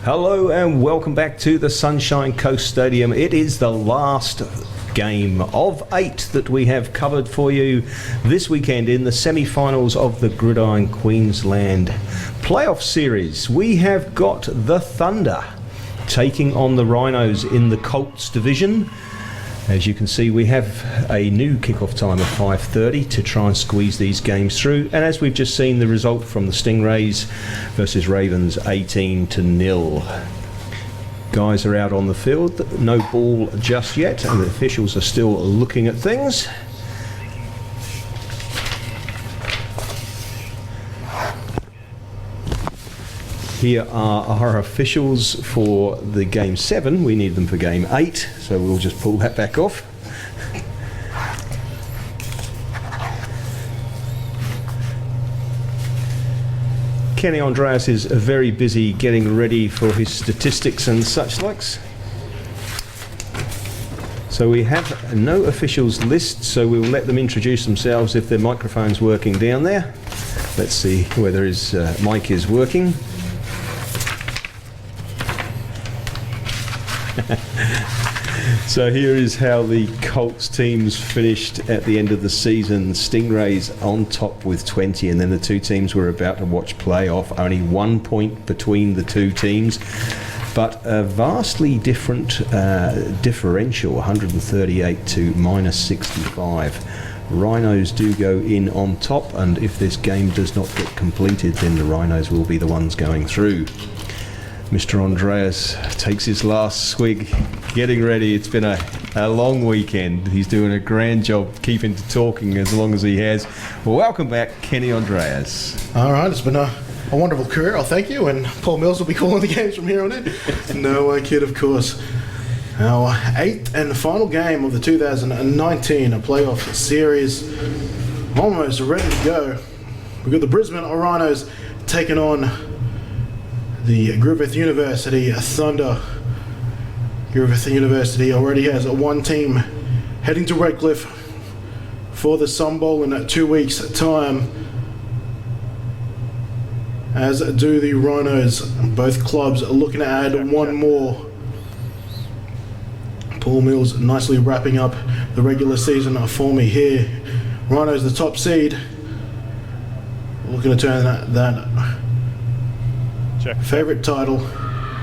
Hello and welcome back to the Sunshine Coast Stadium. It is the last game of 8 that we have covered for you this weekend in the semi-finals of the Gridiron Queensland Playoff Series. We have got the Thunder taking on the Rhinos in the Colts division. As you can see, we have a new kickoff time of 5:30 to try and squeeze these games through. And as we've just seen, the result from the Stingrays versus Ravens, 18-0. Guys are out on the field, no ball just yet, and the officials are still looking at things. Here are our officials for the Game 7. We need them for Game 8, so we'll just pull that back off. Kenny Andreas is very busy getting ready for his statistics and such likes. So we have no officials list, so we'll let them introduce themselves if their microphone's working down there. Let's see whether his mic is working. So here is how the Colts teams finished at the end of the season. Stingrays on top with 20, and then the two teams we're about to watch play off. Only 1 point between the two teams, but a vastly different differential, 138 to -65. Rhinos do go in on top, and if this game does not get completed, then the Rhinos will be the ones going through. Mr. Andreas takes his last swig, getting ready. It's been a long weekend. He's doing a grand job keeping to talking as long as he has. Well, welcome back, Kenny Andreas. All right, it's been a wonderful career. I'll thank you, and Paul Mills will be calling the games from here on in. No, I kid, of course. Our 8th and final game of the 2019 playoff series, almost ready to go. We've got the Brisbane Rhinos taking on the Griffith University Thunder. Griffith University already has one team heading to Redcliffe for the Sun Bowl in 2 weeks' time, as do the Rhinos. Both clubs are looking to add one more. Paul Mills nicely wrapping up the regular season for me here. Rhinos the top seed, looking to turn that favourite title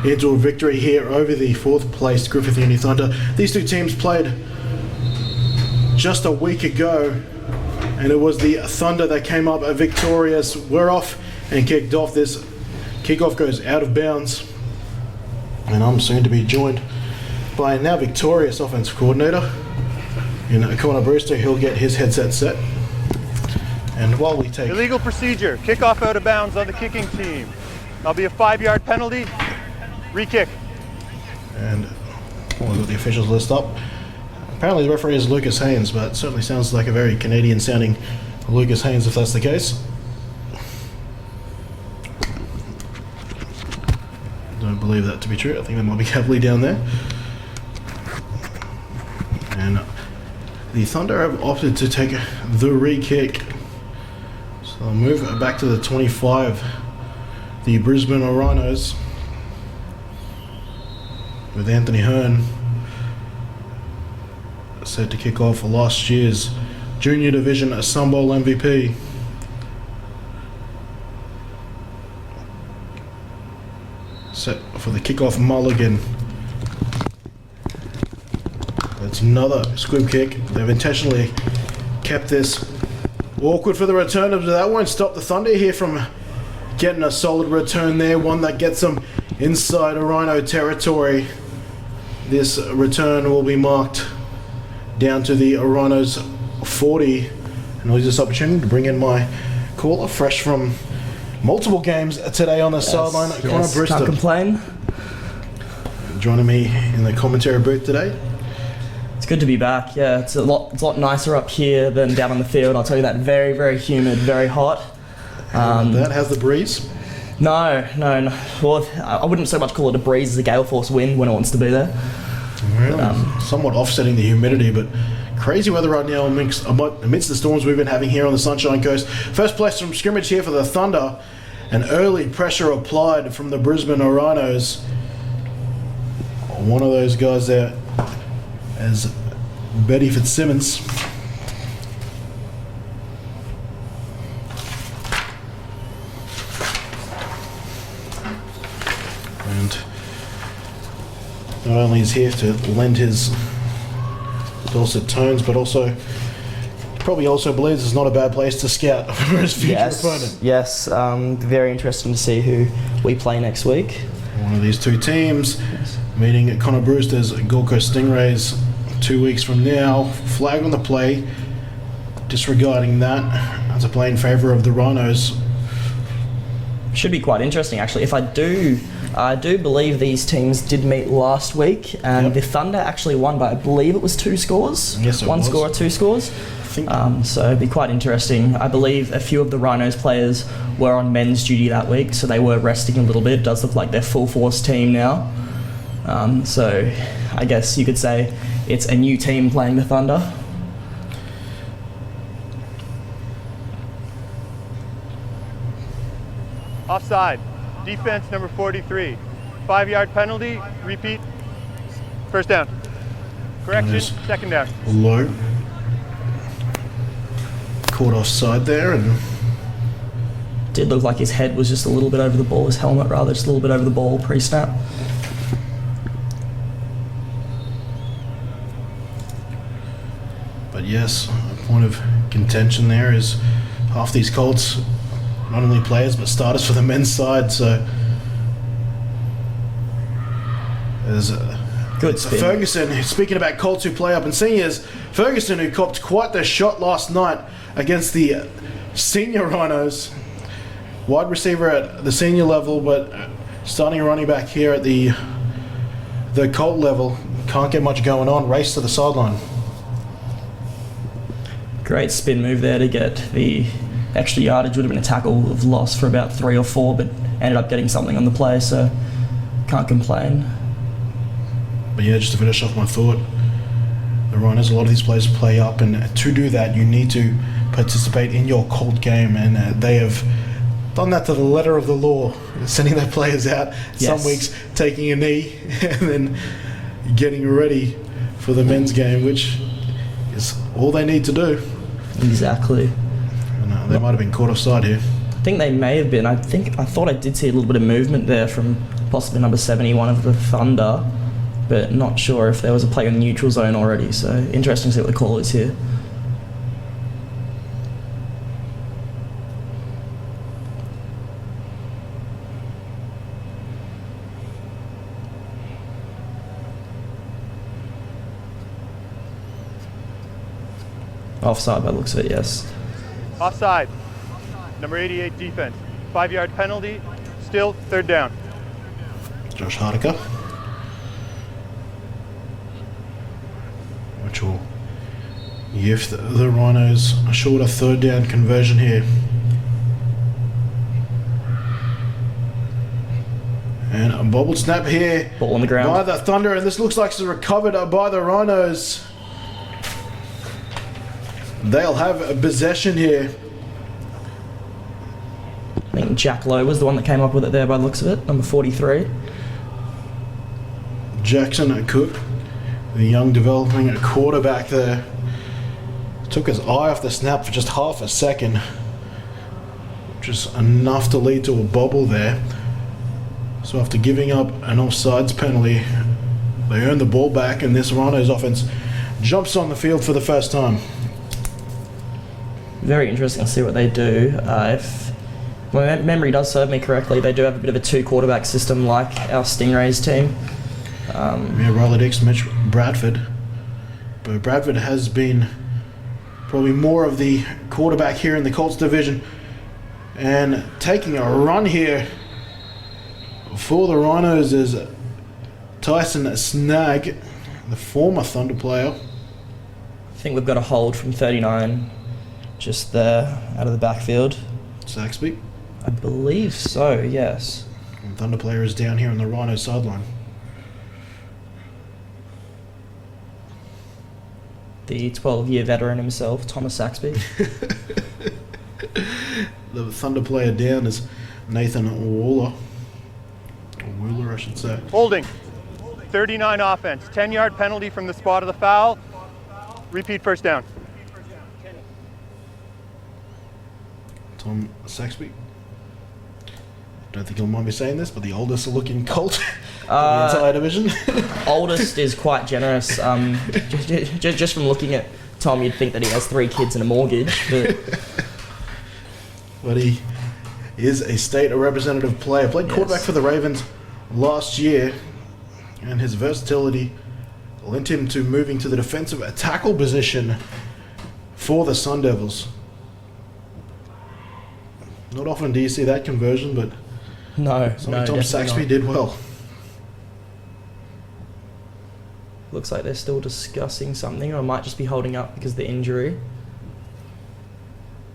into a victory here over the 4th placed Griffith Uni Thunder. These two teams played just a week ago, and it was the Thunder that came up victorious. We're off and kicked off. This kickoff goes out of bounds, and I'm soon to be joined by a now victorious offensive coordinator in Connor Brewster. He'll get his headset set, and while we take illegal procedure, kickoff out of bounds on the kicking team. That'll be a 5-yard penalty. Re-kick. And we'll get the officials list up. Apparently the referee is Lucas Haynes, but it certainly sounds like a very Canadian sounding Lucas Haynes if that's the case. Don't believe that to be true. I think that might be heavily down there. And the Thunder have opted to take the re-kick. So they'll move back to the 25. The Brisbane Rhinos, with Anthony Hearn set to kick off last year's Junior Division Sun Bowl MVP. Set for the kickoff mulligan. That's another squib kick. They've intentionally kept this awkward for the return, but that won't stop the Thunder here from getting a solid return there, one that gets them inside Rhino territory. This return will be marked down to the Rhinos 40, and I'll use this opportunity to bring in my caller, fresh from multiple games today on the sideline, Connor Brewster. Can't complain. Joining me in the commentary booth today. It's good to be back. Yeah, it's a lot nicer up here than down on the field. I'll tell you that. Very, very humid, very hot. That has the breeze? No. Well, I wouldn't so much call it a breeze as a gale force wind when it wants to be there. Really? Somewhat offsetting the humidity, but crazy weather right now amidst the storms we've been having here on the Sunshine Coast. First place from scrimmage here for the Thunder. An early pressure applied from the Brisbane Rhinos. one of those guys there as Betty Fitzsimmons. And not only is he here to lend his dulcet tones, but also probably also believes it's not a bad place to scout for his future opponent. Yes, very interesting to see who we play next week. One of these two teams meeting Connor Brewster's Gold Coast Stingrays 2 weeks from now. Flag on the play, disregarding that to play in favour of the Rhinos. Should be quite interesting, actually. I do believe these teams did meet last week, and the Thunder actually won by, I believe it was 2 scores. Yes, it One was. score or 2 scores. I think So it'd be quite interesting. I believe a few of the Rhinos players were on men's duty that week, so they were resting a little bit. It does look like they're full force team now. So I guess you could say it's a new team playing the Thunder. Offside. Defense number 43. 5-yard penalty. Repeat. First down. Correction. Nice. Second down. low. Caught offside there, and Did look like his head was just a little bit over the ball, his helmet rather, just a little bit over the ball pre-snap. but yes, a point of contention there is half these Colts, not only players but starters for the men's side, so there's Good spin. Ferguson, speaking about Colts who play up in seniors, Ferguson who copped quite the shot last night against the senior Rhinos. Wide receiver at the senior level, but starting running back here at the Colt level. Can't get much going on. Race to the sideline. Great spin move there to get the extra yardage. Would have been a tackle of loss for about 3 or 4, but ended up getting something on the play, so can't complain. But yeah, just to finish off my thought, the Rhinos, a lot of these players play up, and to do that, you need to participate in your Colt game, and they have done that to the letter of the law, sending their players out some weeks, taking a knee, and then getting ready for the men's game, which is all they need to do. Exactly. And, they might have been caught offside here. I think they may have been. I thought I did see a little bit of movement there from possibly number 71 of the Thunder, but not sure if there was a play in the neutral zone already, so interesting to see what the call is here. Offside by the looks of it, yes. Offside. Number 88 defense. 5-yard penalty. Still third down. Josh Hardiker, which will give the Rhinos a shorter third down conversion here. And a bobbled snap here Ball on the ground. by the Thunder, and this looks like it's recovered by the Rhinos. They'll have a possession here. I think Jack Lowe was the one that came up with it there by the looks of it, number 43. Jackson Cook, the young developing quarterback there, took his eye off the snap for just half a second, just enough to lead to a bobble there. So after giving up an offsides penalty, they earn the ball back, and this Rhinos offense jumps on the field for the first time. Very interesting to see what they do. If my memory does serve me correctly, they do have a bit of a 2-quarterback system like our Stingrays team. Yeah, Riley Dix, Mitch Bradford. But Bradford has been probably more of the quarterback here in the Colts division. And taking a run here for the Rhinos is Tyson Snag, the former Thunder player. I think we've got a hold from 39 just there out of the backfield. Saxby. I believe so, yes. And Thunder player is down here on the Rhinos sideline. The 12-year veteran himself, Thomas Saxby. The Thunder player down is Nathan Waller. Or Wheeler, I should say. Holding. 39 offense. 10-yard penalty from the spot of the foul. Repeat first down. Tom Saxby. Don't think he'll mind me saying this, but the oldest looking Colt in the entire division. Oldest is quite generous. Just from looking at Tom, you'd think that he has 3 kids and a mortgage. But he is a state representative player. Played quarterback for the Ravens last year, and his versatility lent him to moving to the defensive tackle position for the Sun Devils. Not often do you see that conversion, but Tom Saxby did well. Looks like they're still discussing something, or it might just be holding up because of the injury.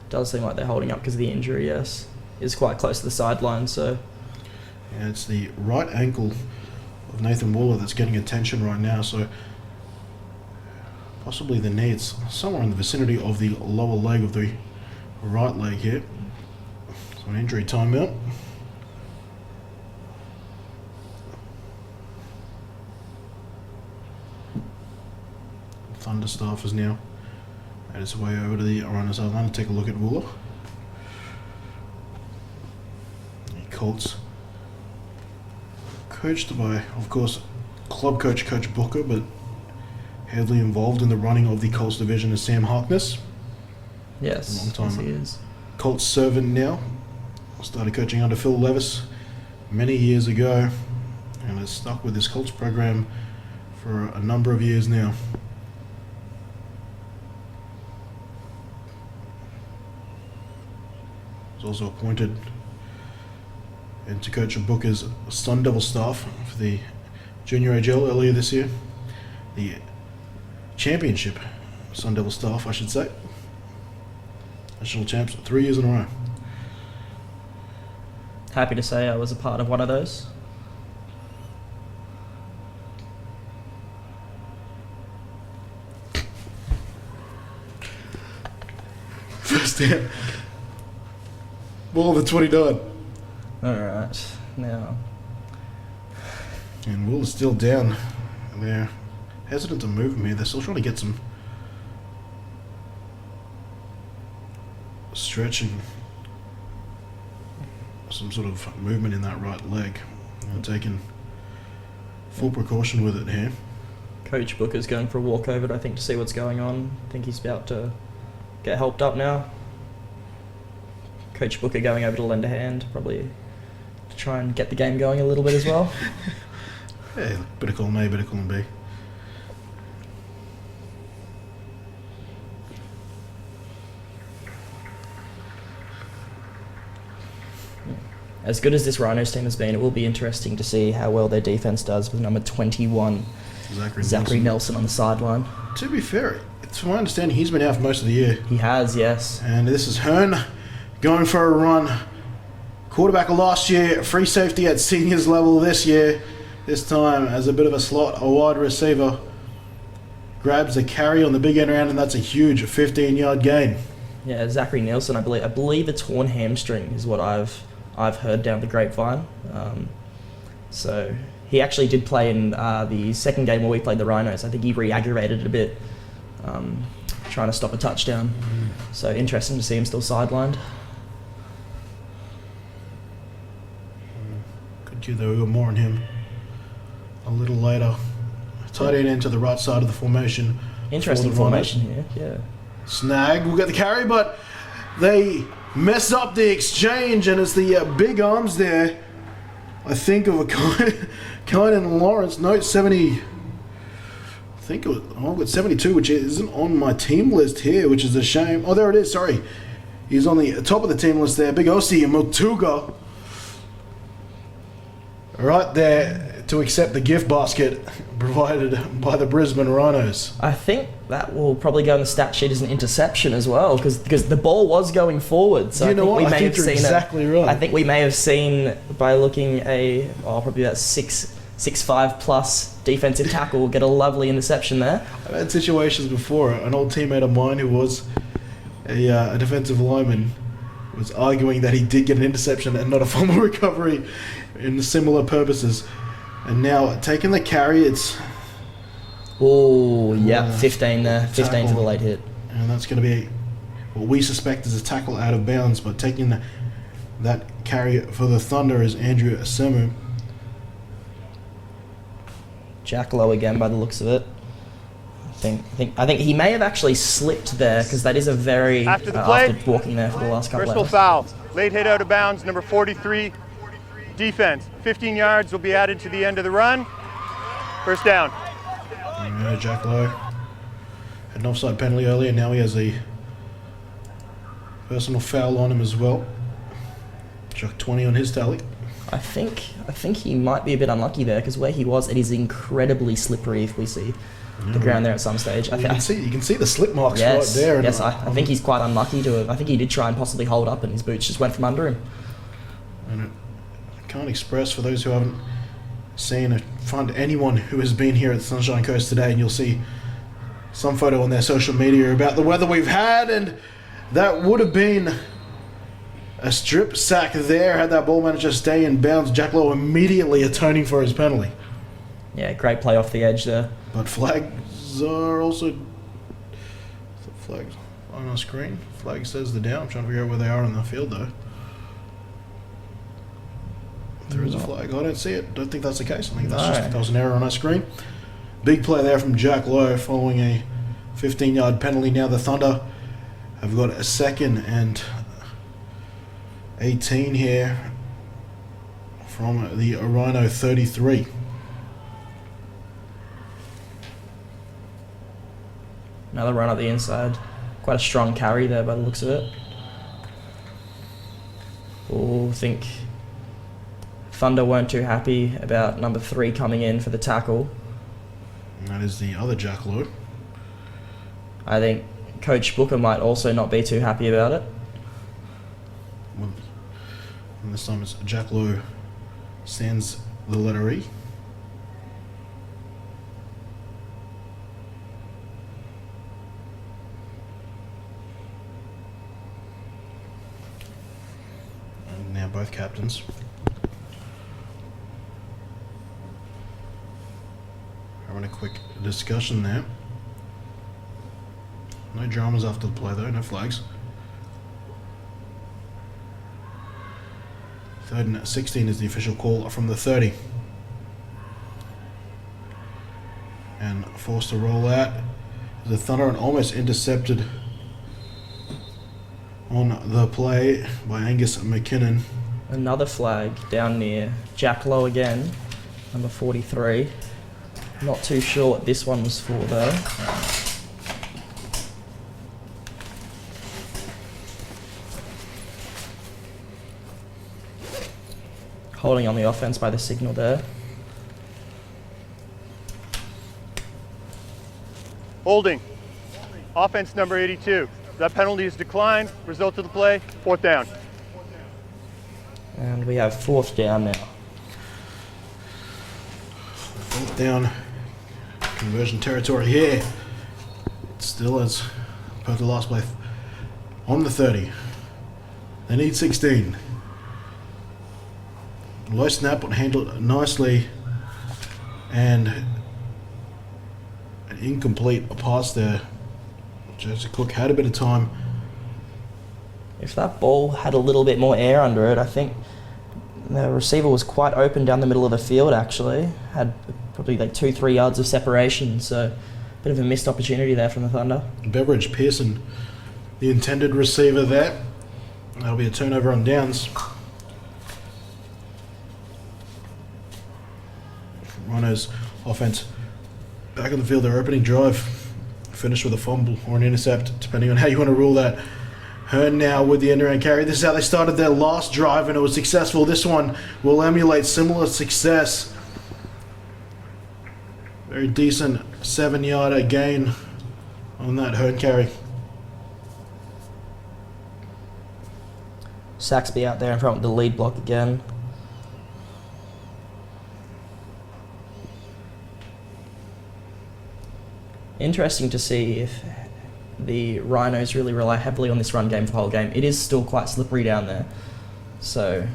Does seem like they're holding up because of the injury, yes. Is quite close to the sideline, so... Yeah, it's the right ankle of Nathan Waller that's getting attention right now, so possibly the knee. It's somewhere in the vicinity of the lower leg of the right leg here. So an injury timeout. Thunderstaff is now made its way over to the Rhinos sideline to take a look at Waller. The Colts, coached by, of course, club coach Coach Booker, but heavily involved in the running of the Colts division is Sam Harkness. Yes, long time yes he is. Colts servant now. Started coaching under Phil Levis many years ago, and has stuck with this Colts program for a number of years now. Was also appointed into Coach Booker's Sun Devil staff for the Junior AGL earlier this year. The championship Sun Devil staff, I should say. National champs 3 years in a row. Happy to say I was a part of one of those. First down. Ball of the 29. Alright, now... And Will is still down. They're hesitant to move him here. They're still trying to get some stretching, some sort of movement in that right leg. They're taking full precaution with it here. Coach Booker's going for a walk over it, I think, to see what's going on. I think he's about to get helped up now. Coach Booker going over to lend a hand, probably to try and get the game going a little bit as well. Yeah, bit of column A, bit of column B. As good as this Rhinos team has been, it will be interesting to see how well their defense does with number 21, Zachary Nelson on the sideline. To be fair, it's my understanding he's been out for most of the year. He has, yes. And this is Hearn going for a run. Quarterback of last year, free safety at seniors level this year. This time as a bit of a slot, a wide receiver. Grabs the carry on the big end round, and that's a huge 15-yard gain. Yeah, Zachary Nelson, I believe a torn hamstring is what I've heard down the grapevine. So he actually did play in the second game where we played the Rhinos. I think he re-aggravated it a bit, trying to stop a touchdown. So interesting to see him still sidelined. Good kid though, we got more on him a little later. Tight end into the right side of the formation. Interesting formation here, yeah. Snag will get the carry, but they mess up the exchange, and it's the big arms there. I think of a Kine and Lawrence. Note 70. I think it was. I've got 72, which isn't on my team list here, which is a shame. Oh, there it is. Sorry, he's on the top of the team list there. Big Ossie and Mutuga, right there to accept the gift basket provided by the Brisbane Rhinos. I think that will probably go on the stat sheet as an interception as well, because the ball was going forward. So you know what? I think you're exactly right. I think we may have seen by looking probably that 6'5" plus defensive tackle get a lovely interception there. I've had situations before. An old teammate of mine who was a defensive lineman was arguing that he did get an interception and not a fumble recovery in similar purposes. And now taking the carry, it's... Oh, yeah, 15 there. 15 for the tackle. late hit. And that's going to be what we suspect is a tackle out of bounds, but taking that carry for the Thunder is Andrew Semu. Jack Lowe again by the looks of it. I think he may have actually slipped there because that is a very After the play, after walking there for the last couple personal of foul. Late hit out of bounds, number 43. Defense. 15 yards will be added to the end of the run. First down. Yeah, Jack Lowe had an offside penalty earlier. Now he has a personal foul on him as well. Chuck 20 on his tally. I think he might be a bit unlucky there because where he was, it is incredibly slippery if we see the ground there at some stage. You can see the slip marks right there. Yes, I think he's quite unlucky to have. I think he did try and possibly hold up and his boots just went from under him. And I can't express for those who haven't seen it, find anyone who has been here at the Sunshine Coast today, and you'll see some photo on their social media about the weather we've had, and that would have been a strip sack there had that ball manager stay in bounds. Jack Lowe immediately atoning for his penalty. Yeah, great play off the edge there. But flags are also... Flags on our screen. Flag says they're down. I'm trying to figure out where they are on the field, though. There is a flag. I don't see it. Don't think that's the case. I think that's just that was an error on our screen. Big play there from Jack Lowe following a 15-yard penalty. Now the Thunder have got a 2nd and 18 here from the Rhino 33. Another run up the inside. Quite a strong carry there by the looks of it. Oh, I think Thunder weren't too happy about number 3 coming in for the tackle. And that is the other Jack Lowe. I think Coach Booker might also not be too happy about it. Well, and this time it's Jack Lowe sends the letter E. And now both captains. Having a quick discussion there. No dramas after the play though, no flags. 3rd and 16 is the official call from the 30. And forced to roll out. The Thunder and almost intercepted on the play by Angus McKinnon. Another flag down near Jack Lowe again, number 43. Not too sure what this one was for though. Holding on the offense by the signal there. Holding. Offense number 82. That penalty is declined. Result of the play, 4th down. And we have 4th down now. 4th down. Conversion territory here. It still is per the last play on the 30. They need 16. Low snap but handled nicely, and an incomplete pass there. Joseph Cook had a bit of time. If that ball had a little bit more air under it, I think the receiver was quite open down the middle of the field actually. Had probably like 2-3 yards of separation, so a bit of a missed opportunity there from the Thunder. Beveridge Pearson, the intended receiver there. That'll be a turnover on downs. Rhinos offense back on the field. Their opening drive finished with a fumble or an intercept, depending on how you want to rule that. Hearn now with the end-around carry. This is how they started their last drive, and it was successful. This one will emulate similar success. Very decent 7-yarder gain on that Hearn carry. Saxby out there in front with the lead block again. Interesting to see if the Rhinos really rely heavily on this run game for the whole game. It is still quite slippery down there, so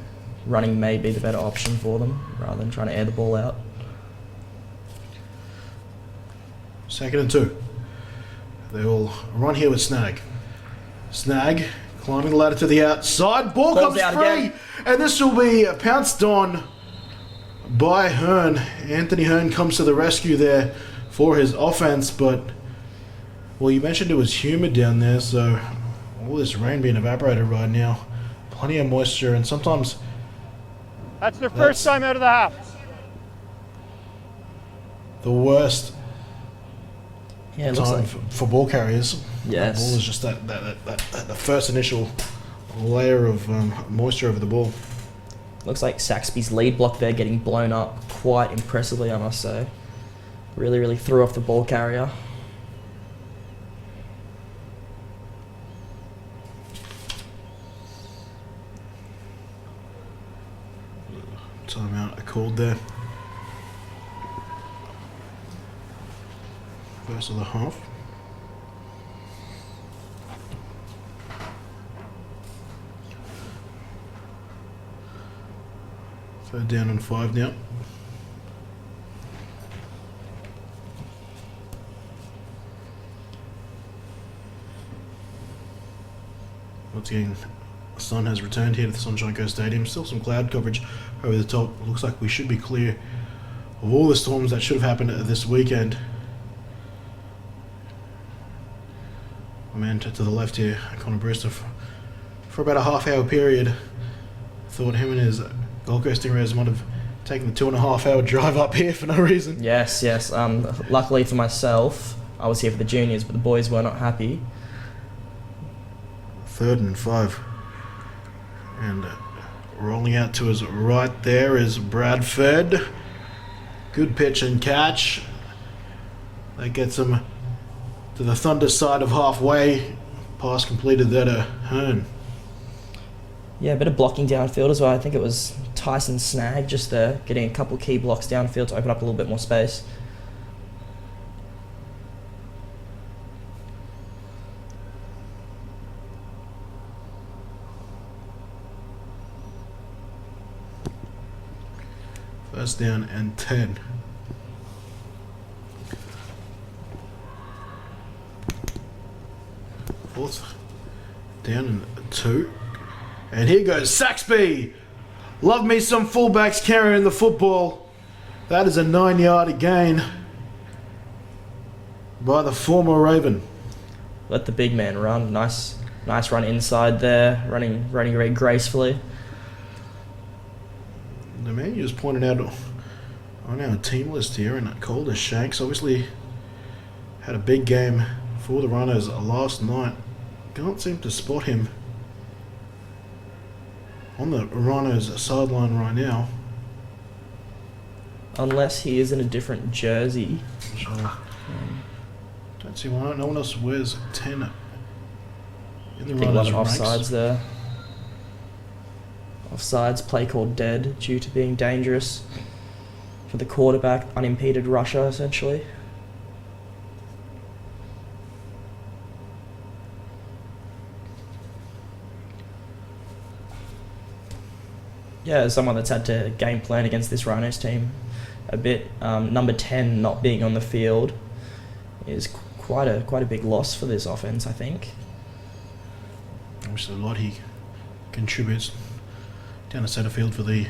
running may be the better option for them rather than trying to air the ball out. 2nd and 2. They will run here with Snag. Snag climbing the ladder to the outside. Ball Ball's comes out free. again. And this will be pounced on by Hearn. Anthony Hearn comes to the rescue there for his offense. But, well, you mentioned it was humid down there. So all this rain being evaporated right now. Plenty of moisture. And sometimes That's their first time out of the half. the worst Yeah, it looks time like. for ball carriers. Yes. The ball is just the first initial layer of moisture over the ball. Looks like Saxby's lead block there getting blown up quite impressively, I must say. Really, really threw off the ball carrier. Timeout called there. First of the half. Third down and 5 now. Once again, the sun has returned here to the Sunshine Coast Stadium. Still some cloud coverage over the top. Looks like we should be clear of all the storms that should have happened this weekend. My man to the left here, Connor Brewster, for about a half-hour period, thought him and his Gold Coast Stingrays might have taken the 2.5-hour drive up here for no reason. Yes, yes. Luckily for myself, I was here for the juniors, but the boys were not happy. 3rd and 5. And rolling out to his right there is Bradford. Good pitch and catch. That gets him to the Thunder side of halfway. Pass completed there to Hearn. Yeah, a bit of blocking downfield as well. I think it was Tyson Snag just there, getting a couple key blocks downfield to open up a little bit more space. First down and 10. Fourth down and 2. And here goes Saxby. Love me some fullbacks carrying the football. That is a 9-yard gain by the former Raven. Let the big man run. Nice run inside there, running very gracefully. The man you just pointed out on our team list here, and Calder Shanks obviously had a big game for the Rhinos last night. Can't seem to spot him on the Rhinos sideline right now. Unless he is in a different jersey. Don't see why no one else wears 10 in the I think a lot Rhinos of ranks. offsides there. Offsides, play called dead due to being dangerous for the quarterback, unimpeded rusher essentially. Yeah, as someone that's had to game plan against this Rhinos team a bit, number 10 not being on the field is quite a big loss for this offense, I think. Obviously a lot he contributes down the centre field for the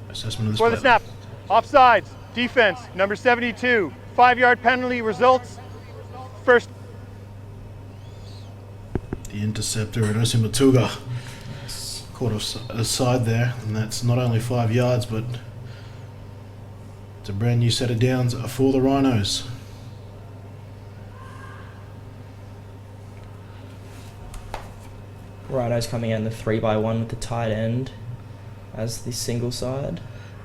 assessment of this For the play. snap, offsides, defense, number 72, 5-yard penalty results. First. The interceptor, Inosim Matuga, caught aside there, and that's not only 5 yards, but it's a brand new set of downs for the Rhinos. Rhinos coming in the 3x1 with the tight end as the single side.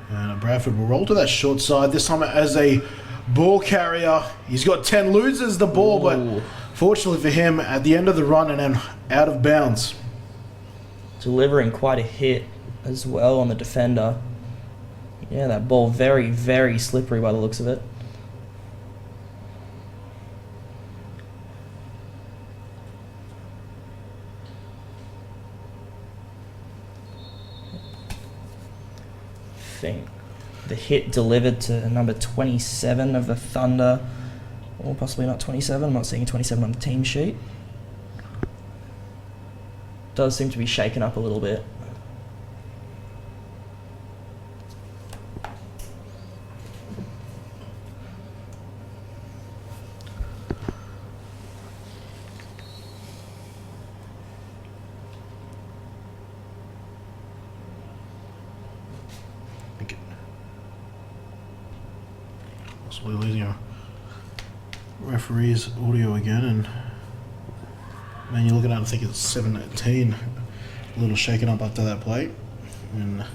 And Bradford will roll to that short side, this time as a ball carrier. He's got 10, loses the ball, Ooh. but fortunately for him, at the end of the run and then out of bounds. Delivering quite a hit as well on the defender. Yeah, that ball very, very slippery by the looks of it. The hit delivered to number 27 of the Thunder Or possibly not 27. I'm not seeing a 27 on the team sheet. Does seem to be shaken up a little bit. Possibly losing our referee's audio again, and man, you're looking at, I think it's 17. A little shaken up after that play. And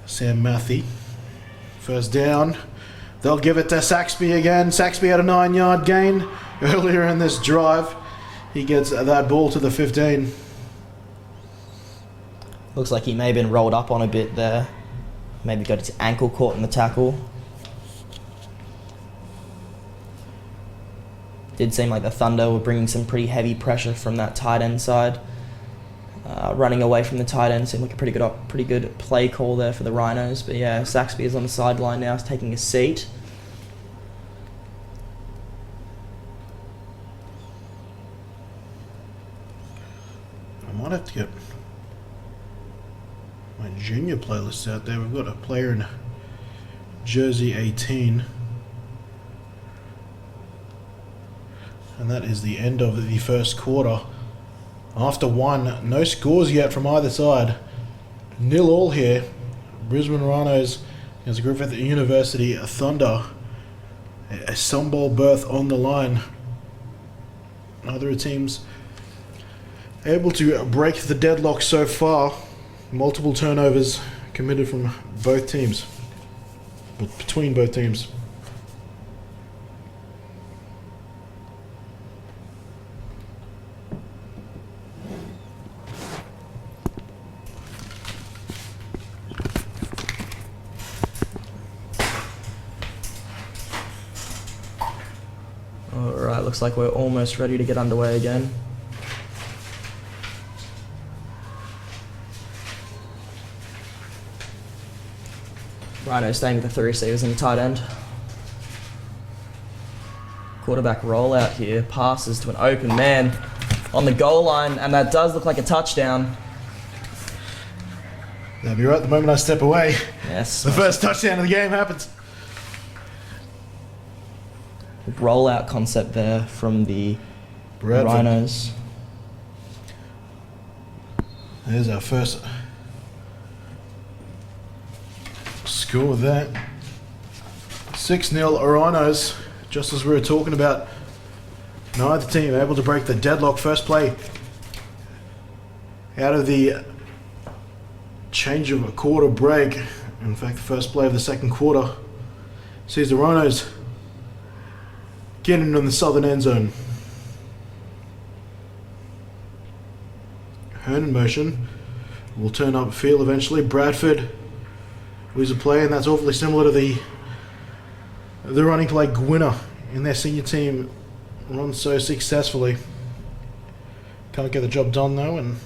Sam Matthew, first down. They'll give it to Saxby again. Saxby had a 9-yard gain earlier in this drive. He gets that ball to the 15. Looks like he may have been rolled up on a bit there. Maybe got his ankle caught in the tackle. Did seem like the Thunder were bringing some pretty heavy pressure from that tight end side. Running away from the tight end seemed like a pretty good play call there for the Rhinos. But yeah, Saxby is on the sideline now, is taking a seat. I might have to get my junior playlist out there. We've got a player in jersey 18. And that is the end of the first quarter. After one, no scores yet from either side. 0-0 here. Brisbane Rhinos against Griffith University Thunder. A Sun Bowl berth on the line. Neither teams able to break the deadlock so far. Multiple turnovers committed from both teams. Between both teams. Alright, looks like we're almost ready to get underway again. Rhino staying with the 3 receivers and the tight end. Quarterback rollout here, passes to an open man on the goal line, and that does look like a touchdown. That'll be right the moment I step away. Yes. The first touchdown of the game happens. Rollout concept there from the Bradford. Rhinos. There's our first score there. 6-0 Rhinos. Just as we were talking about, neither team able to break the deadlock. First play out of the change of a quarter break. In fact, the first play of the second quarter sees the Rhinos getting in the southern end zone. Hearn in motion. Will turn up field eventually. Bradford was a play, and that's awfully similar to the running play Gwinner in their senior team run so successfully. Can't get the job done though, and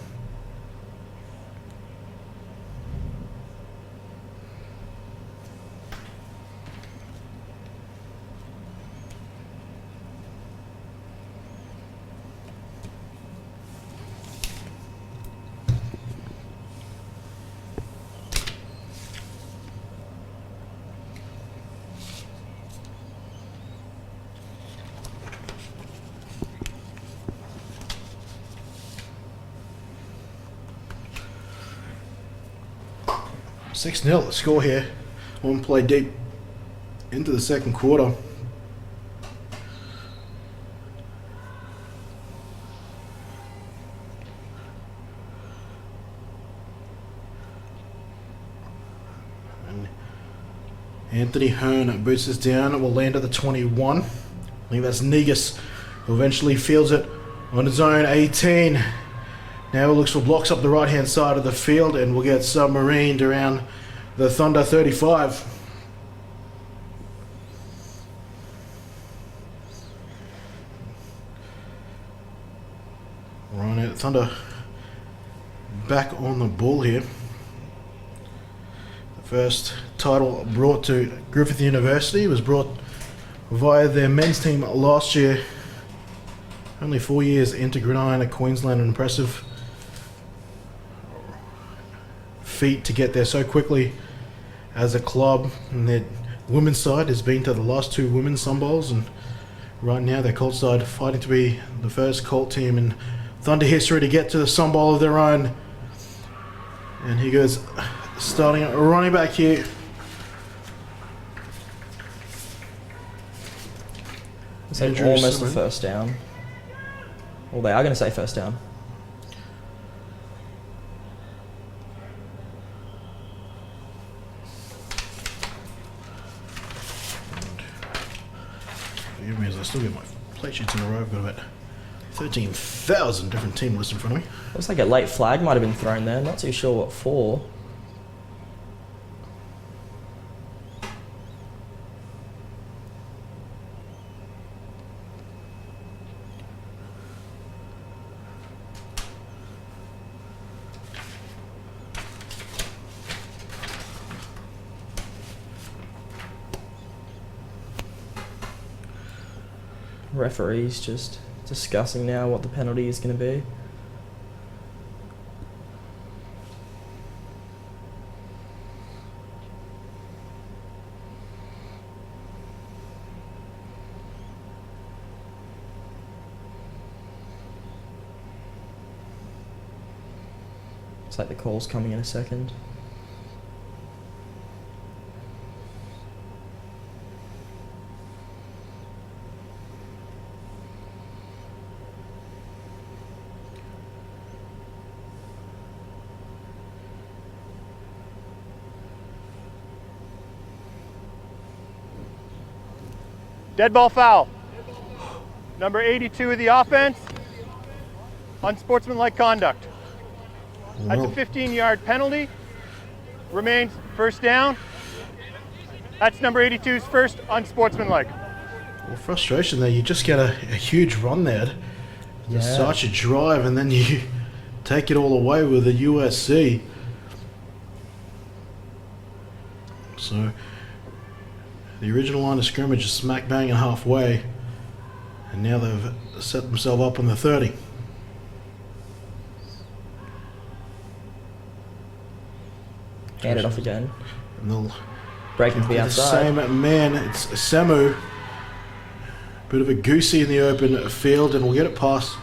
.6 score here. One play deep into the second quarter. And Anthony Hearn boots us down. It will land at the 21. I think that's Negus, who eventually fields it on his own 18. Now it looks for blocks up the right hand side of the field, and we'll get submarined around the Thunder 35. Right, Thunder back on the ball here. The first title brought to Griffith University was brought via their men's team last year. Only 4 years into Gridiron at Queensland, an impressive feat to get there so quickly as a club. And their women's side has been to the last 2 women's Sun Bowls, and right now their Colts side fighting to be the first Colt team in Thunder history to get to the Sun Bowl of their own. And he goes starting at running back here. It's like Andrew almost a Simon. first down. Well, they are going to say first down. Forgive me as I still get my play sheets in a row. I've got about 13,000 different team lists in front of me. Looks like a late flag might have been thrown there. Not too sure what for. Referees just discussing now what the penalty is going to be. Looks like the call's coming in a second. Dead ball foul. Number 82 of the offense. Unsportsmanlike conduct. That's a 15-yard penalty. Remains first down. That's number 82's first unsportsmanlike. Well, frustration there. You just get a huge run there. Yeah. Such a drive, and then you take it all away with the USC. So the original line of scrimmage is smack bang and halfway, and now they've set themselves up on the 30. Hand it off again. And they'll Breaking to the the outside. same man. It's Samu. Bit of a goosey in the open field, and we'll get it past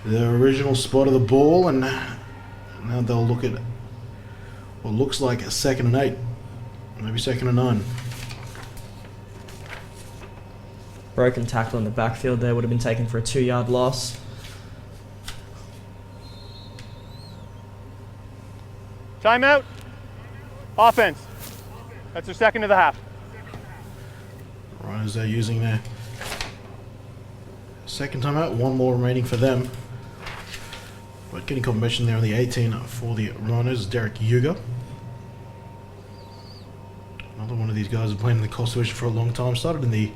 the original spot of the ball, and now they'll look at what looks like a 2nd and 8, maybe 2nd and 9. Broken tackle in the backfield there would have been taken for a 2-yard loss. Timeout. Offense. That's their second of the half. Rhinos are using their second timeout, 1 more remaining for them. But getting confirmation there on the 18 for the Rhinos is Derek Yuga. Another one of these guys have played in the Colts division for a long time. Started in the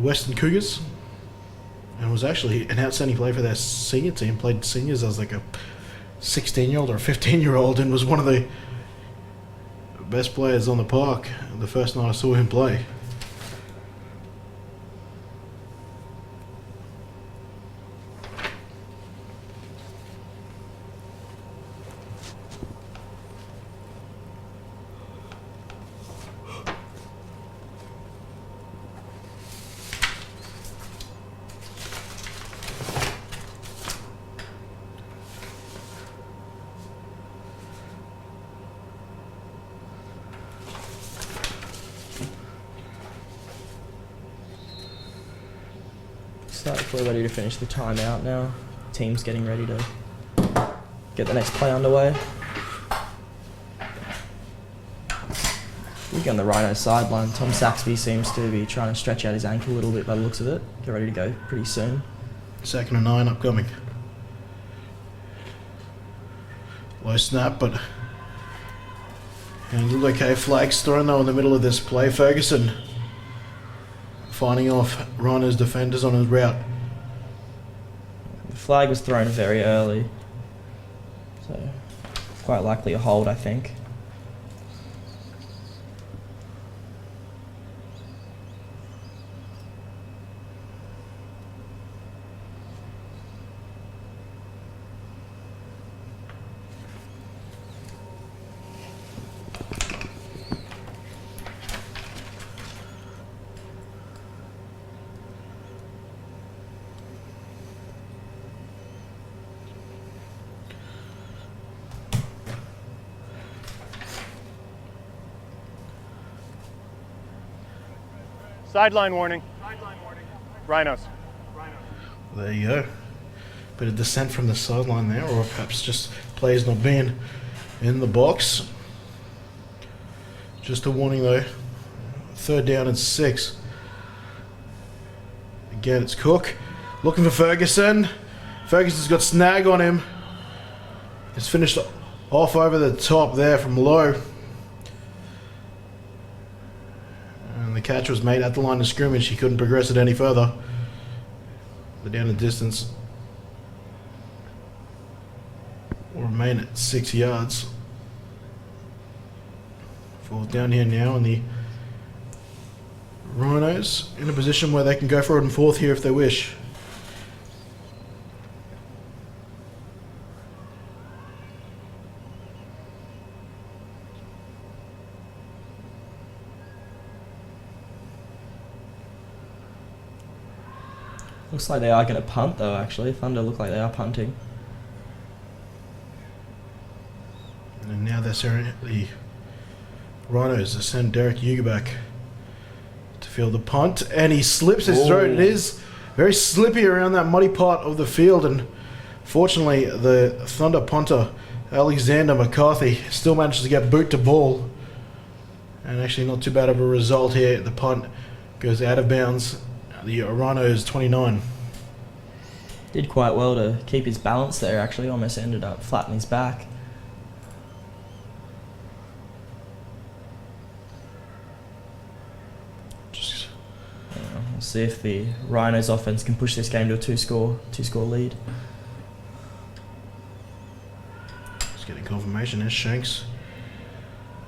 Western Cougars, and was actually an outstanding player for their senior team. Played seniors as like a 16-year-old or a 15-year-old, and was one of the best players on the park the first night I saw him play. Looks like we're ready to finish the timeout now. Team's getting ready to get the next play underway. Look on the Rhino sideline. Tom Saxby seems to be trying to stretch out his ankle a little bit by the looks of it. Get ready to go pretty soon. 2nd and 9 upcoming. Low snap, but handled okay. Flags thrown though in the middle of this play. Ferguson finding off Rhinos defenders on his route. The flag was thrown very early, so quite likely a hold, I think. Sideline warning. Rhinos. There you go. Bit of dissent from the sideline there, or perhaps just players not being in the box. Just a warning though. 3rd down and 6. Again, it's Cook looking for Ferguson. Ferguson's got snag on him. It's finished off over the top there from low. And the catch was made at the line of scrimmage. He couldn't progress it any further. But down the distance will remain at 6 yards. Falls down here now, and the Rhinos in a position where they can go for it and 4th here if they wish. Looks like they are going to punt though, actually. Thunder look like they are punting. And now they're sending the Rhinos to send Derek Huger back to field the punt, and he slips his throat. It is very slippy around that muddy part of the field, and fortunately the Thunder punter Alexander McCarthy still manages to get boot to ball, and actually not too bad of a result here. The punt goes out of bounds. The Rhinos 29. Did quite well to keep his balance there, actually. Almost ended up flattening his back. We'll see if the Rhinos offense can push this game to a two-score lead. Just getting confirmation as Shanks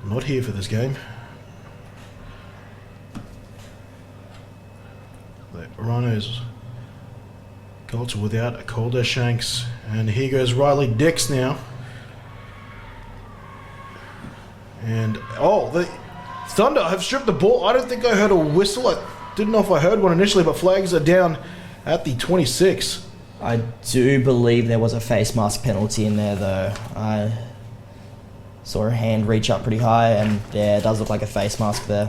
not here for this game. The Rhinos Colts are without Calder, Shanks, and here goes Riley Dix now. And the Thunder have stripped the ball. I don't think I heard a whistle. I didn't know if I heard one initially, but flags are down at the 26. I do believe there was a face mask penalty in there though. I saw a hand reach up pretty high, and yeah, it does look like a face mask there.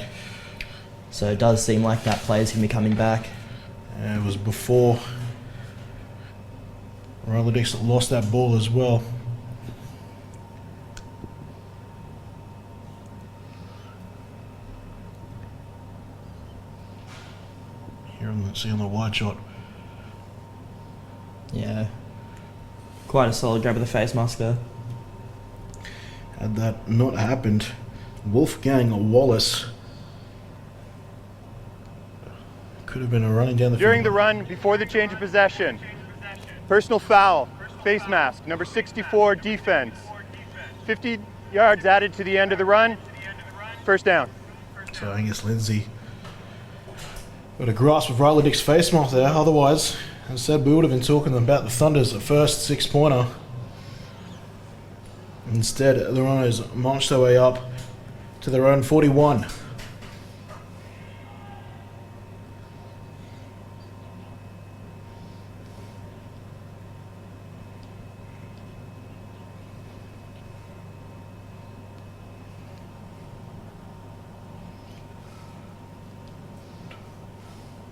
So it does seem like that player's going to be coming back. And it was before Riley Dix lost that ball as well. Here on the wide shot. Yeah. Quite a solid grab of the face mask there. Had that not happened, Wolfgang Wallace could have been a running down the During field. the run, before the change of possession, personal foul, face mask, number 64, defense. 50 yards added to the end of the run, 1st down. So Angus Lindsay got a grasp of Riley Dix's face mask there. Otherwise, as I said, we would have been talking about the Thunder's first 6-pointer. Instead, the Rhinos marched their way up to their own 41.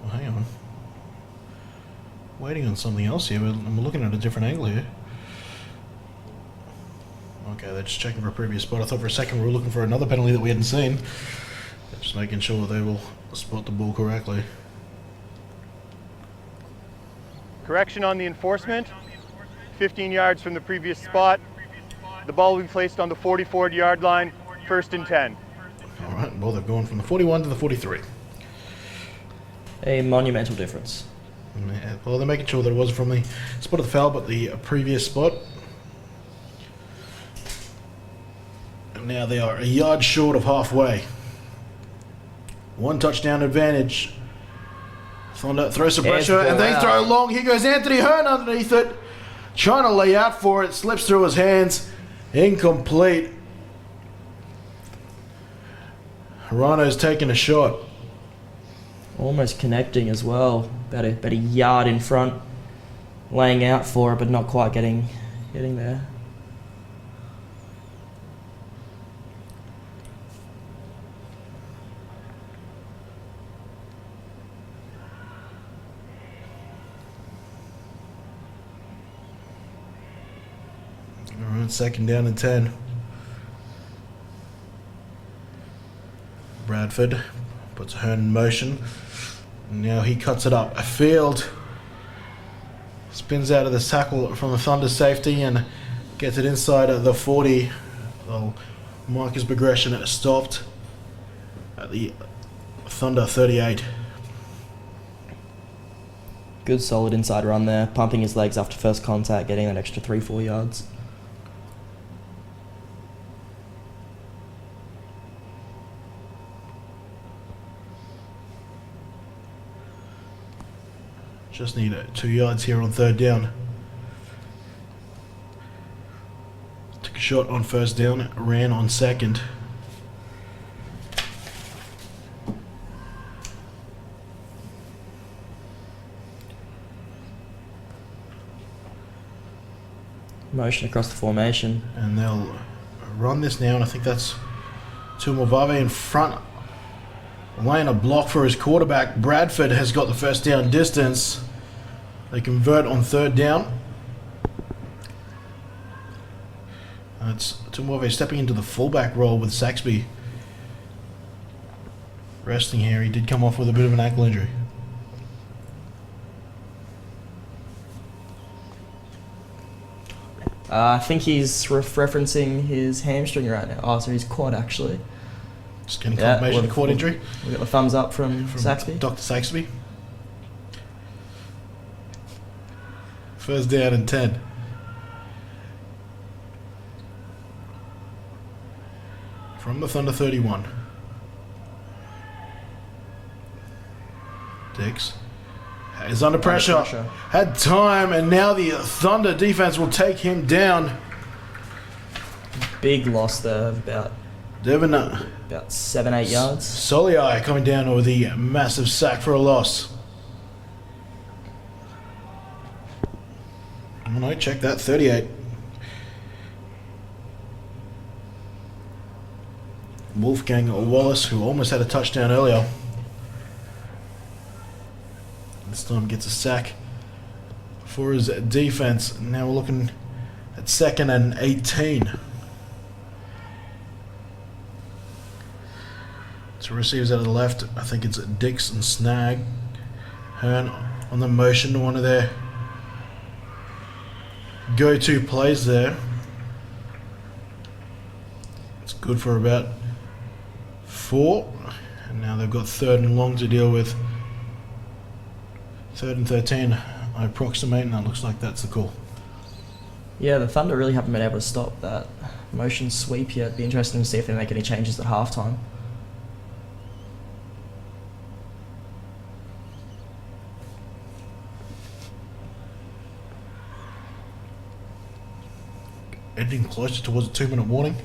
Well, hang on. Waiting on something else here. I'm looking at a different angle here. Okay, they're just checking for a previous spot. I thought for a second we were looking for another penalty that we hadn't seen. They're just making sure they will spot the ball correctly. Correction on the enforcement, 15 yards from the previous spot. The ball will be placed on the 44-yard line, 1st and 10. All right, well, they've gone from the 41 to the 43. A monumental difference. Yeah, well, they're making sure that it wasn't from the spot of the foul, but the previous spot. And now they are a yard short of halfway. 1 touchdown advantage. Thunder throws some pressure, and they throw long. Here goes Anthony Hearn underneath it. Trying to lay out for it. Slips through his hands. Incomplete. Rhinos taking a shot. Almost connecting as well. About a yard in front. Laying out for it, but not quite getting there. it's 2nd down and 10. Bradford puts Hearn in motion. Now he cuts it up a field. Spins out of the tackle from the Thunder safety and gets it inside the 40. They'll mark his progression stopped at the Thunder 38. Good solid inside run there, pumping his legs after first contact, getting that extra 3-4 yards. Just need 2 yards here on 3rd down. Took a shot on 1st down, ran on 2nd. Motion across the formation. And they'll run this now, and I think that's Tumavave in front. Laying a block for his quarterback. Bradford has got the 1st down distance. They convert on 3rd down. It's Tumavave stepping into the fullback role with Saxby resting here. He did come off with a bit of an ankle injury. I think he's referencing his hamstring right now. Oh, so his quad actually. Just getting confirmation of quad injury. We got the thumbs up from Saxby. Dr. Saxby. 1st down and 10. From the Thunder 31. Dix is under pressure. Had time, and now the Thunder defense will take him down. Big loss there of about Devin 7-8 yards. Soliai coming down with the massive sack for a loss. Oh no, check that, 38. Wolfgang Wallace, who almost had a touchdown earlier, this time gets a sack for his defense. Now we're looking at 2nd and 18. So receives out of the left. I think it's Dix and Snag. Hearn on the motion, one of their go-to plays there. It's good for about 4. And now they've got 3rd and long to deal with. 3rd and 13, I approximate, and that looks like that's the call. Yeah, the Thunder really haven't been able to stop that motion sweep yet. It'd be interesting to see if they make any changes at halftime. Ending closer towards a 2-minute warning.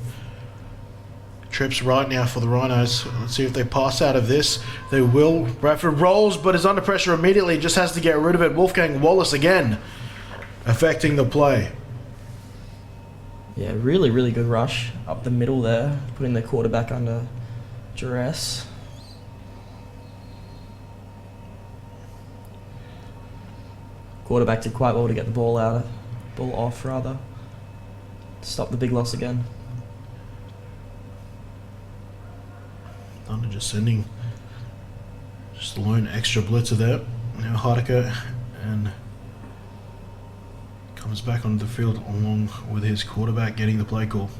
Trips right now for the Rhinos. Let's see if they pass out of this. They will. Bradford rolls, but is under pressure immediately. Just has to get rid of it. Wolfgang Wallace again affecting the play. Yeah, really, really good rush up the middle there, putting the quarterback under duress. Quarterback did quite well to get the ball off rather. Stop the big loss again. Thunder just sending just a lone extra blitzer there. Now Heidecke and comes back onto the field along with his quarterback getting the play call.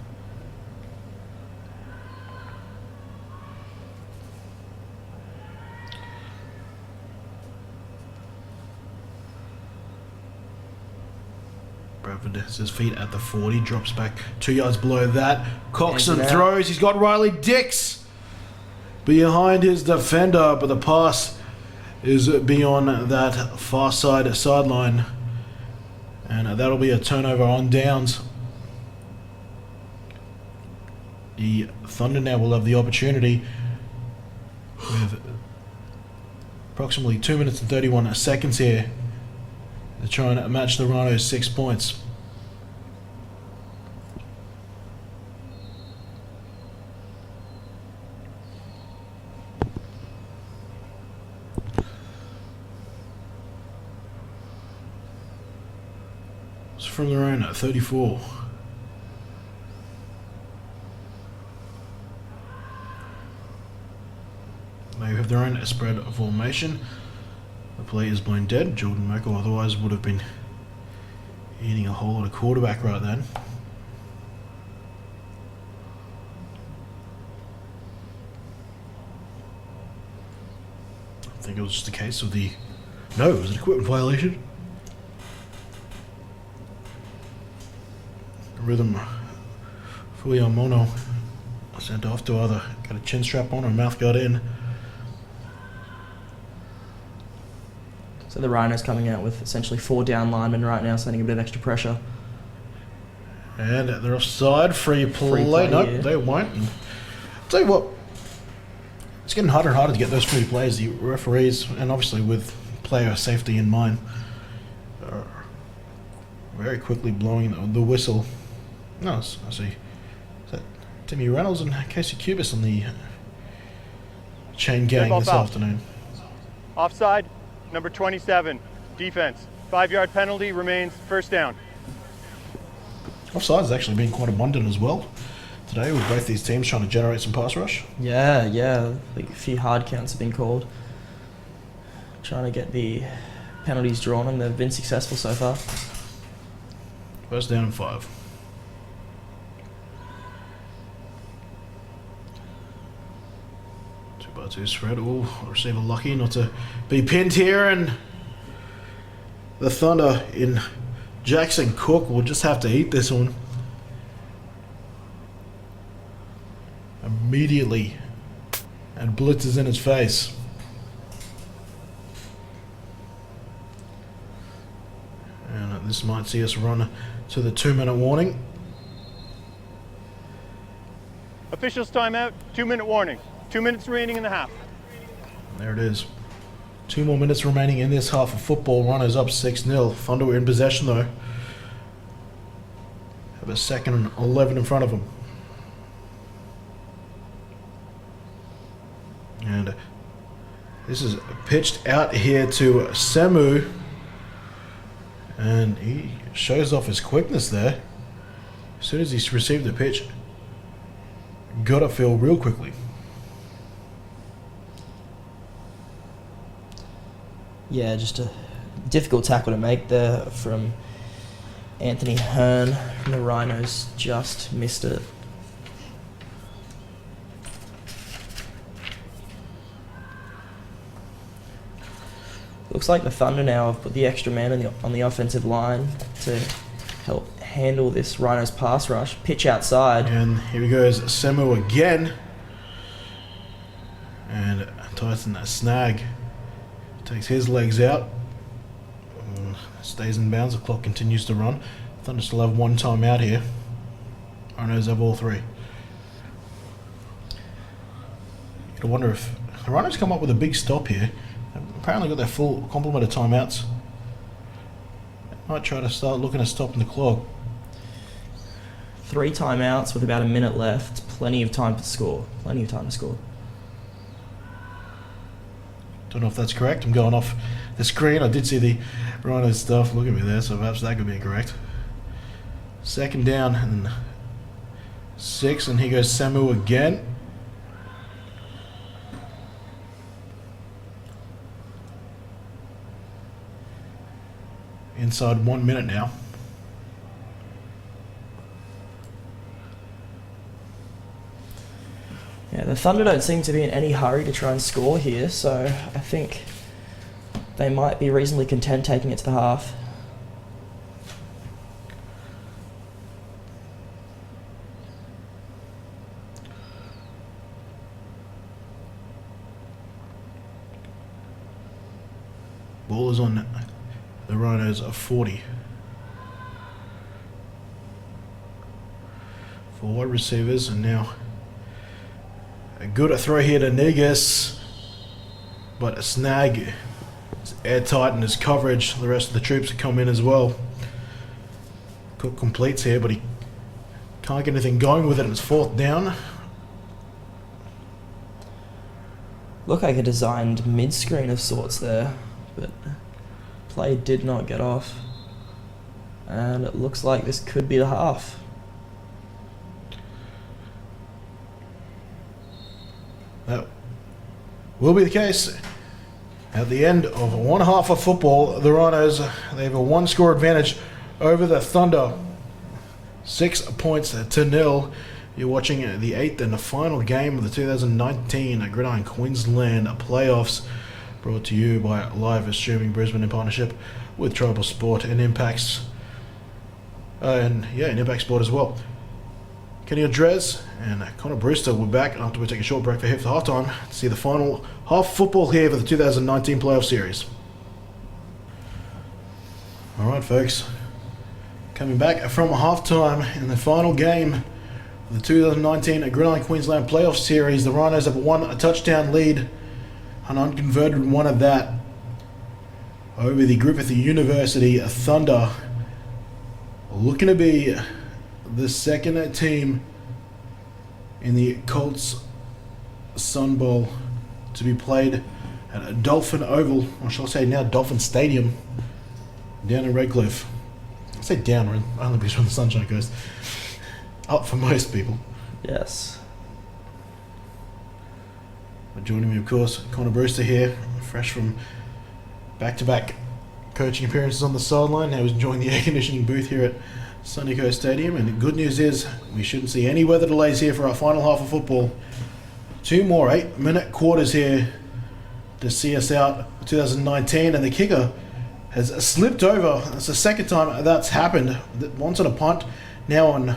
Bradford has his feet at the 40, drops back 2 yards below that. Coxon throws, he's got Riley Dix behind his defender, but the pass is beyond that far side sideline, and that'll be a turnover on downs. The Thunder now will have the opportunity with approximately 2 minutes and 31 seconds here to try and match the Rhinos 6 points. From their own 34. They have their own spread formation. The play is blown dead. Jordan Merkel otherwise would have been eating a whole lot of quarterback right then. I think it was just a case of the... No, it was an equipment violation. Rhythm Fuyamono sent off to either got a chin strap on or mouth guard in. So the Rhinos coming out with essentially 4 down linemen right now, sending a bit of extra pressure. And they're offside, free play. Nope, yeah. they won't. And tell you what, it's getting harder and harder to get those free plays. The referees, and obviously with player safety in mind, are very quickly blowing the whistle. No, I see. Is that Timmy Reynolds and Casey Cubis on the chain gang Ball this foul. afternoon? Offside, number 27, defense. 5-yard penalty remains first down. Offside has actually been quite abundant as well today, with both these teams trying to generate some pass rush. Yeah. Like a few hard counts have been called. Trying to get the penalties drawn, and they've been successful so far. First down and 5. Two spread. Oh, receiver lucky not to be pinned here, and the Thunder in Jackson Cook will just have to eat this one. Immediately, and blitz is in his face. And this might see us run to the 2-minute warning. Officials timeout, 2-minute warning. 2 minutes remaining in the half. There it is. 2 more minutes remaining in this half of football. Rhinos up 6-0. Thunder were in possession though. Have a 2nd and 11 in front of them. And this is pitched out here to Semu. And he shows off his quickness there. As soon as he's received the pitch, got upfield real quickly. Yeah, just a difficult tackle to make there from Anthony Hearn from the Rhinos. Just missed it. Looks like the Thunder now have put the extra man on the offensive line to help handle this Rhinos pass rush. Pitch outside. And here he goes, Semu again. And Tyson snag. Takes his legs out. Stays in bounds. The clock continues to run. Thunder still have 1 timeout here. Rhinos have all 3. I wonder if the Rhinos come up with a big stop here. They've apparently got their full complement of timeouts. Might try to start looking at stopping the clock. 3 timeouts with about a minute left. Plenty of time to score. Don't know if that's correct. I'm going off the screen. I did see the Rhinos stuff. Look at me there, so perhaps that could be incorrect. 2nd down and 6, and here goes Semu again. Inside 1 minute now. Yeah, the Thunder don't seem to be in any hurry to try and score here, so I think they might be reasonably content taking it to the half. Ball is on the Rhinos of 40. 4 wide receivers, and now a good throw here to Negus, but a snag is airtight in his coverage. The rest of the troops come in as well. Cook completes here, but he can't get anything going with it, and it's 4th down. Looked like a designed mid-screen of sorts there, but play did not get off. And it looks like this could be the half. That will be the case. At the end of one half of football, the Rhinos, they have a one-score advantage over the Thunder. 6 points to nil. You're watching the 8th and the final game of the 2019 Gridiron Queensland playoffs, brought to you by Live Streaming Brisbane in partnership with Tribal Sport and Impacts. And Impact Sport as well. Kenny Andres and Connor Brewster will be back after we take a short break for halftime to see the final half football here for the 2019 playoff series. Alright folks, coming back from halftime in the final game of the 2019 Gridiron Queensland playoff series, the Rhinos have won a touchdown lead, an unconverted one of that, over the Griffith University Thunder, looking to be the second team in the Colts Sun Bowl to be played at Dolphin Oval, or shall I say now Dolphin Stadium, down in Redcliffe. I say down, only because when the Sunshine Coast. Up for most people. Yes. But joining me, of course, Connor Brewster here, fresh from back-to-back coaching appearances on the sideline. Now he's enjoying the air conditioning booth here at Sunny Coast Stadium, and the good news is we shouldn't see any weather delays here for our final half of football. 2 more 8-minute quarters here to see us out 2019, and the kicker has slipped over. It's the second time that's happened. Once on a punt, now on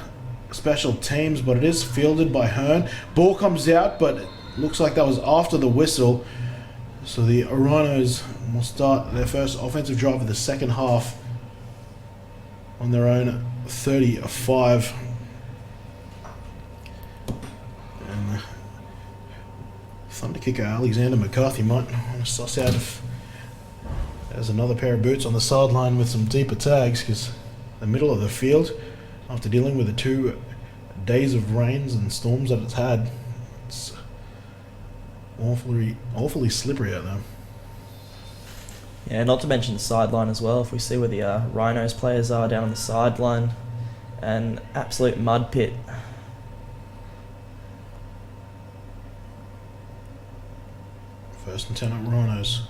special teams, but it is fielded by Hearn. Ball comes out, but it looks like that was after the whistle. So the Rhinos will start their first offensive drive of the second half on their own 35. And Thunder kicker Alexander McCarthy might want to suss out if there's another pair of boots on the sideline with some deeper tags, because the middle of the field, after dealing with the 2 days of rains and storms that it's had, it's awfully slippery out there. Yeah, not to mention the sideline as well. If we see where the Rhinos players are down on the sideline, an absolute mud pit. First Lieutenant Rhinos,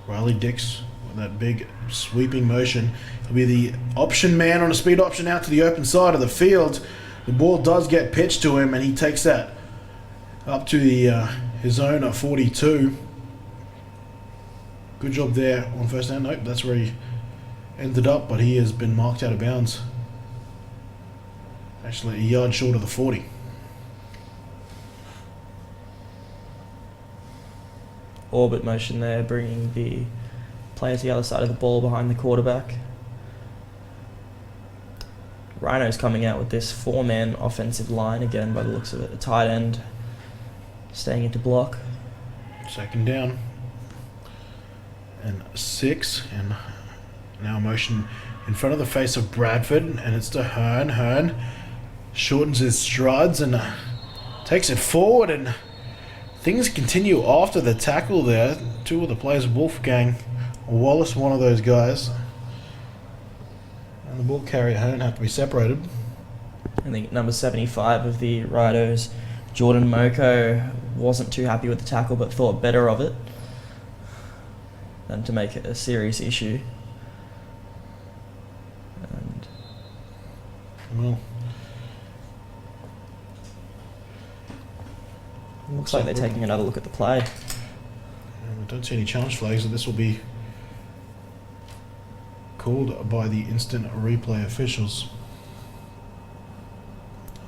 Riley Dix with that big sweeping motion. He'll be the option man on a speed option out to the open side of the field. The ball does get pitched to him, and he takes that up to the his own 42. Good job there on first down. Nope, that's where he ended up, but he has been marked out of bounds. Actually, a yard short of the 40. Orbit motion there, bringing the player to the other side of the ball behind the quarterback. Rhinos coming out with this 4-man offensive line again by the looks of it. A tight end staying into block. Second down and 6, and now motion in front of the face of Bradford, and it's to Hearn. Hearn shortens his strides and takes it forward, and things continue after the tackle there. 2 of the players, Wolfgang Wallace, one of those guys, and the ball carrier Hearn have to be separated. I think number 75 of the Rhinos, Jordan Moko, wasn't too happy with the tackle but thought better of it than to make it a serious issue. And Well, looks like they're taking another look at the play. I don't see any challenge flags, and this will be called by the instant replay officials.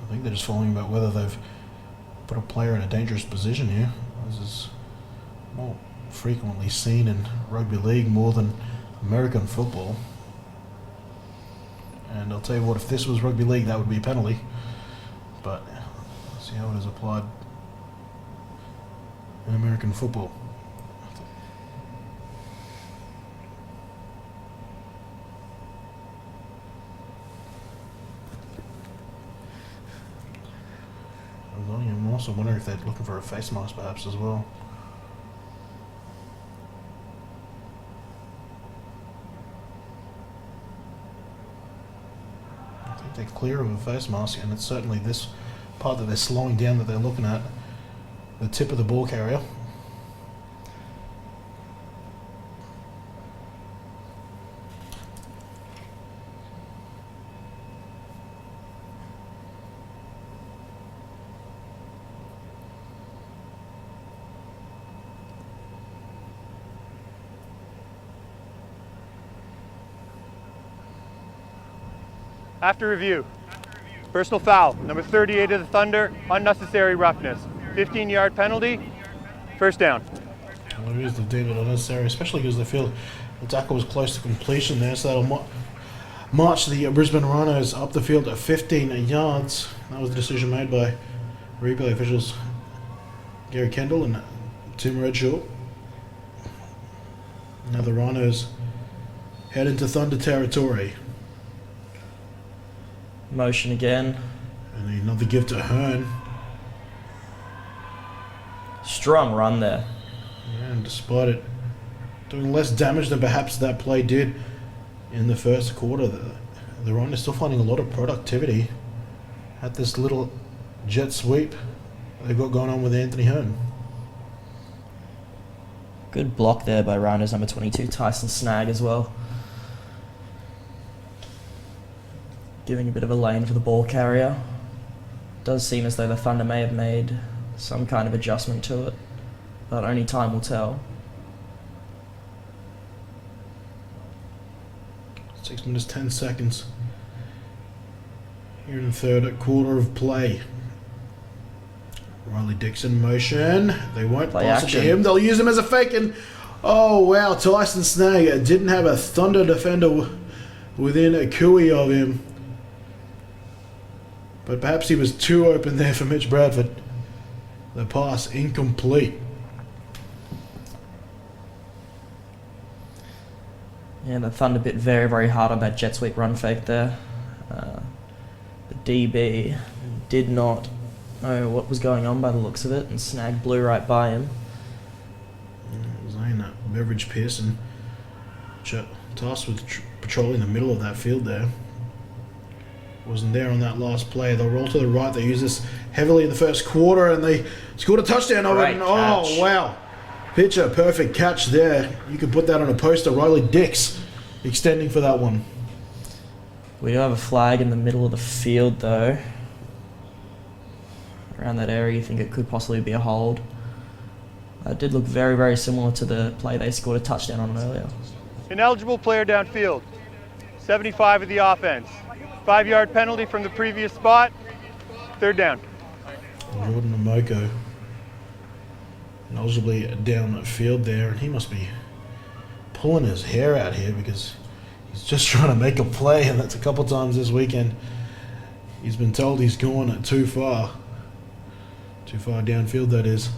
I think they're just following about whether they've put a player in a dangerous position here. This is more frequently seen in rugby league more than American football. And I'll tell you what, if this was rugby league, that would be a penalty. But let's see how it is applied in American football. I'm also wondering if they're looking for a face mask perhaps as well. I think they're clear of a face mask, and it's certainly this part that they're slowing down that they're looking at, the tip of the ball carrier. After review, personal foul, number 38 of the Thunder, unnecessary roughness. 15-yard penalty, first down. Well, it is the deemed it unnecessary, especially because they feel the tackle was close to completion there, so that'll march the Brisbane Rhinos up the field at 15 yards. That was the decision made by replay officials Gary Kendall and Tim Redshaw. Now the Rhinos head into Thunder territory. Motion again. And another give to Hearn. Strong run there. And despite it doing less damage than perhaps that play did in the first quarter, the Rhinos still finding a lot of productivity at this little jet sweep they've got going on with Anthony Hearn. Good block there by Rhinos number 22, Tyson Snag as well. Giving a bit of a lane for the ball carrier. Does seem as though the Thunder may have made some kind of adjustment to it, but only time will tell. 6 minutes 10 seconds here in the third quarter of play. Riley Dixon motion. They won't Play pass it to action. him. They'll use him as a fake. And oh wow, Tyson Snag didn't have a Thunder defender within a cooey of him. But perhaps he was too open there for Mitch Bradford. The pass incomplete. Yeah, the Thunder bit very, very hard on that jet sweep run fake there. The DB did not know what was going on by the looks of it, and Snag blew right by him. Zane Beveridge Pearson tasked with patrolling the middle of that field there. Wasn't there on that last play. They'll roll to the right. They use this heavily in the first quarter, and they scored a touchdown of it. Great And, catch. oh, wow. Pitcher, perfect catch there. You could put that on a poster. Riley Dix extending for that one. We do have a flag in the middle of the field, though. Around that area, you think it could possibly be a hold. That did look very, very similar to the play they scored a touchdown on earlier. Ineligible player downfield, 75 of the offense. 5-yard penalty from the previous spot, third down. Jordan Amoko knowledgeably down the field there, and he must be pulling his hair out here because he's just trying to make a play, and that's a couple times this weekend. He's been told he's gone too far downfield, that is.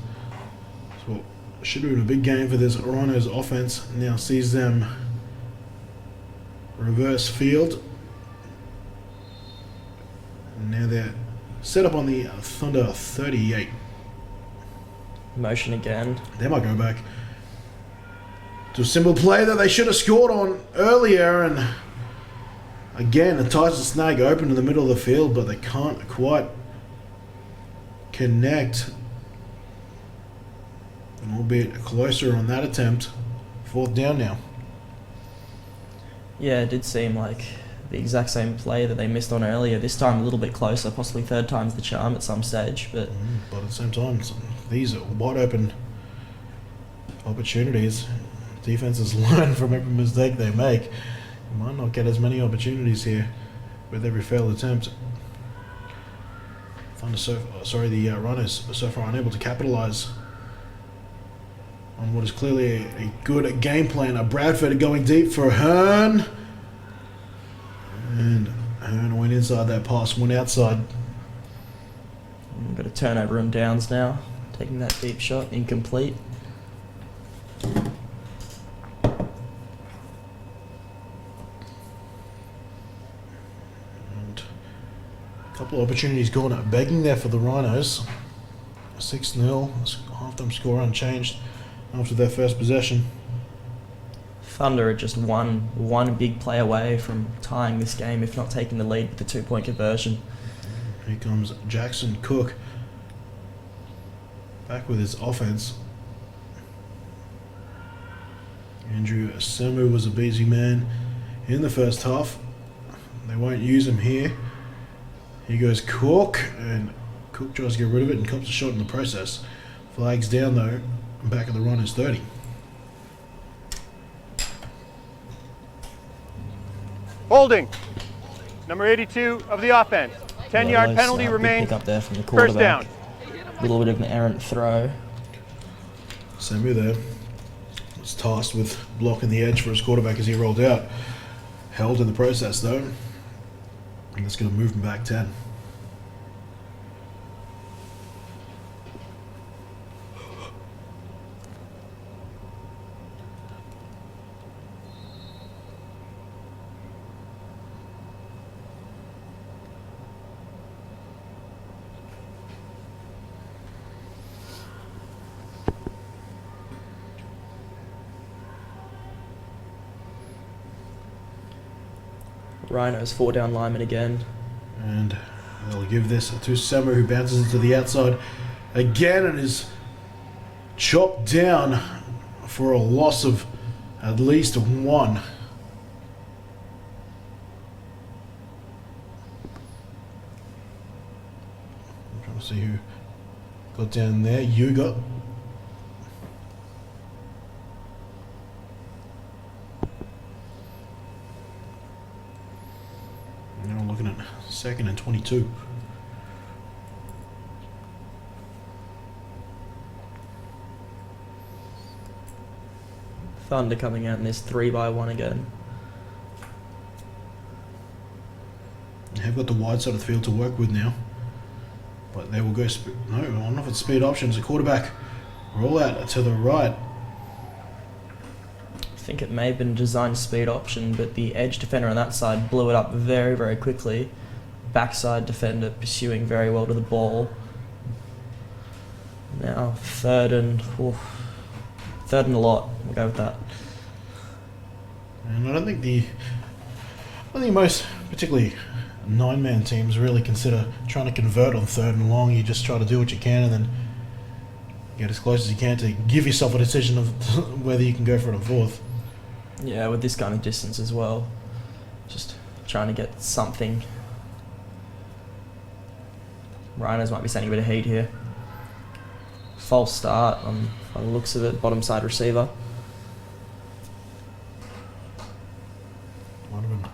So should have been a big game for this Rhinos offense. Now sees them reverse field. And now they're set up on the Thunder 38. Motion again. They might go back to a simple play that they should have scored on earlier, and again a Tyson Snag open in the middle of the field, but they can't quite connect. And albeit closer on that attempt. Fourth down now. Yeah, it did seem like the exact same play that they missed on earlier. This time a little bit closer, possibly third time's the charm at some stage. But But at the same time, these are wide open opportunities. Defenses learn from every mistake they make. You might not get as many opportunities here with every failed attempt. The Rhinos so far unable to capitalize on what is clearly a good game plan. Bradford going deep for Hearn. And Hearn went inside that pass, went outside. we've got a turnover on downs now. Taking that deep shot, incomplete. And a couple of opportunities gone begging there for the Rhinos. 6-0, half-time score unchanged after their first possession. Thunder are just one big play away from tying this game, if not taking the lead with the 2-point conversion. Here comes Jackson Cook back with his offense. Andrew Semu was a busy man in the first half. They won't use him here. Here goes Cook, and Cook tries to get rid of it and cops a shot in the process. Flags down though, back at the Rhinos 30. Holding, number 82 of the offense. 10-yard Low penalty snap, big remains. pick up there from the First quarterback. down. A little bit of an errant throw. Samu there was tasked with blocking the edge for his quarterback as he rolled out. Held in the process though. And that's going to move him back 10. Rhinos 4-down lineman again. And they'll give this to Samu, who bounces into the outside again and is chopped down for a loss of at least 1. I'm trying to see who got down there. Yuga. Now we're looking at 2nd and 22. Thunder coming out in this 3-by-1 again. They've got the wide side of the field to work with now. But they will go... no, I don't know if it's speed options. The quarterback roll out to the right. I think it may have been a design speed option, but the edge defender on that side blew it up very, very quickly. Backside defender pursuing very well to the ball. Now third and a lot. We'll go with that. And I don't think most, particularly 9-man teams, really consider trying to convert on 3rd and long. You just try to do what you can and then get as close as you can to give yourself a decision of whether you can go for it on 4th. Yeah, with this kind of distance as well. Just trying to get something. Rhinos might be sending a bit of heat here. False start by the looks of it, bottom side receiver. Might have been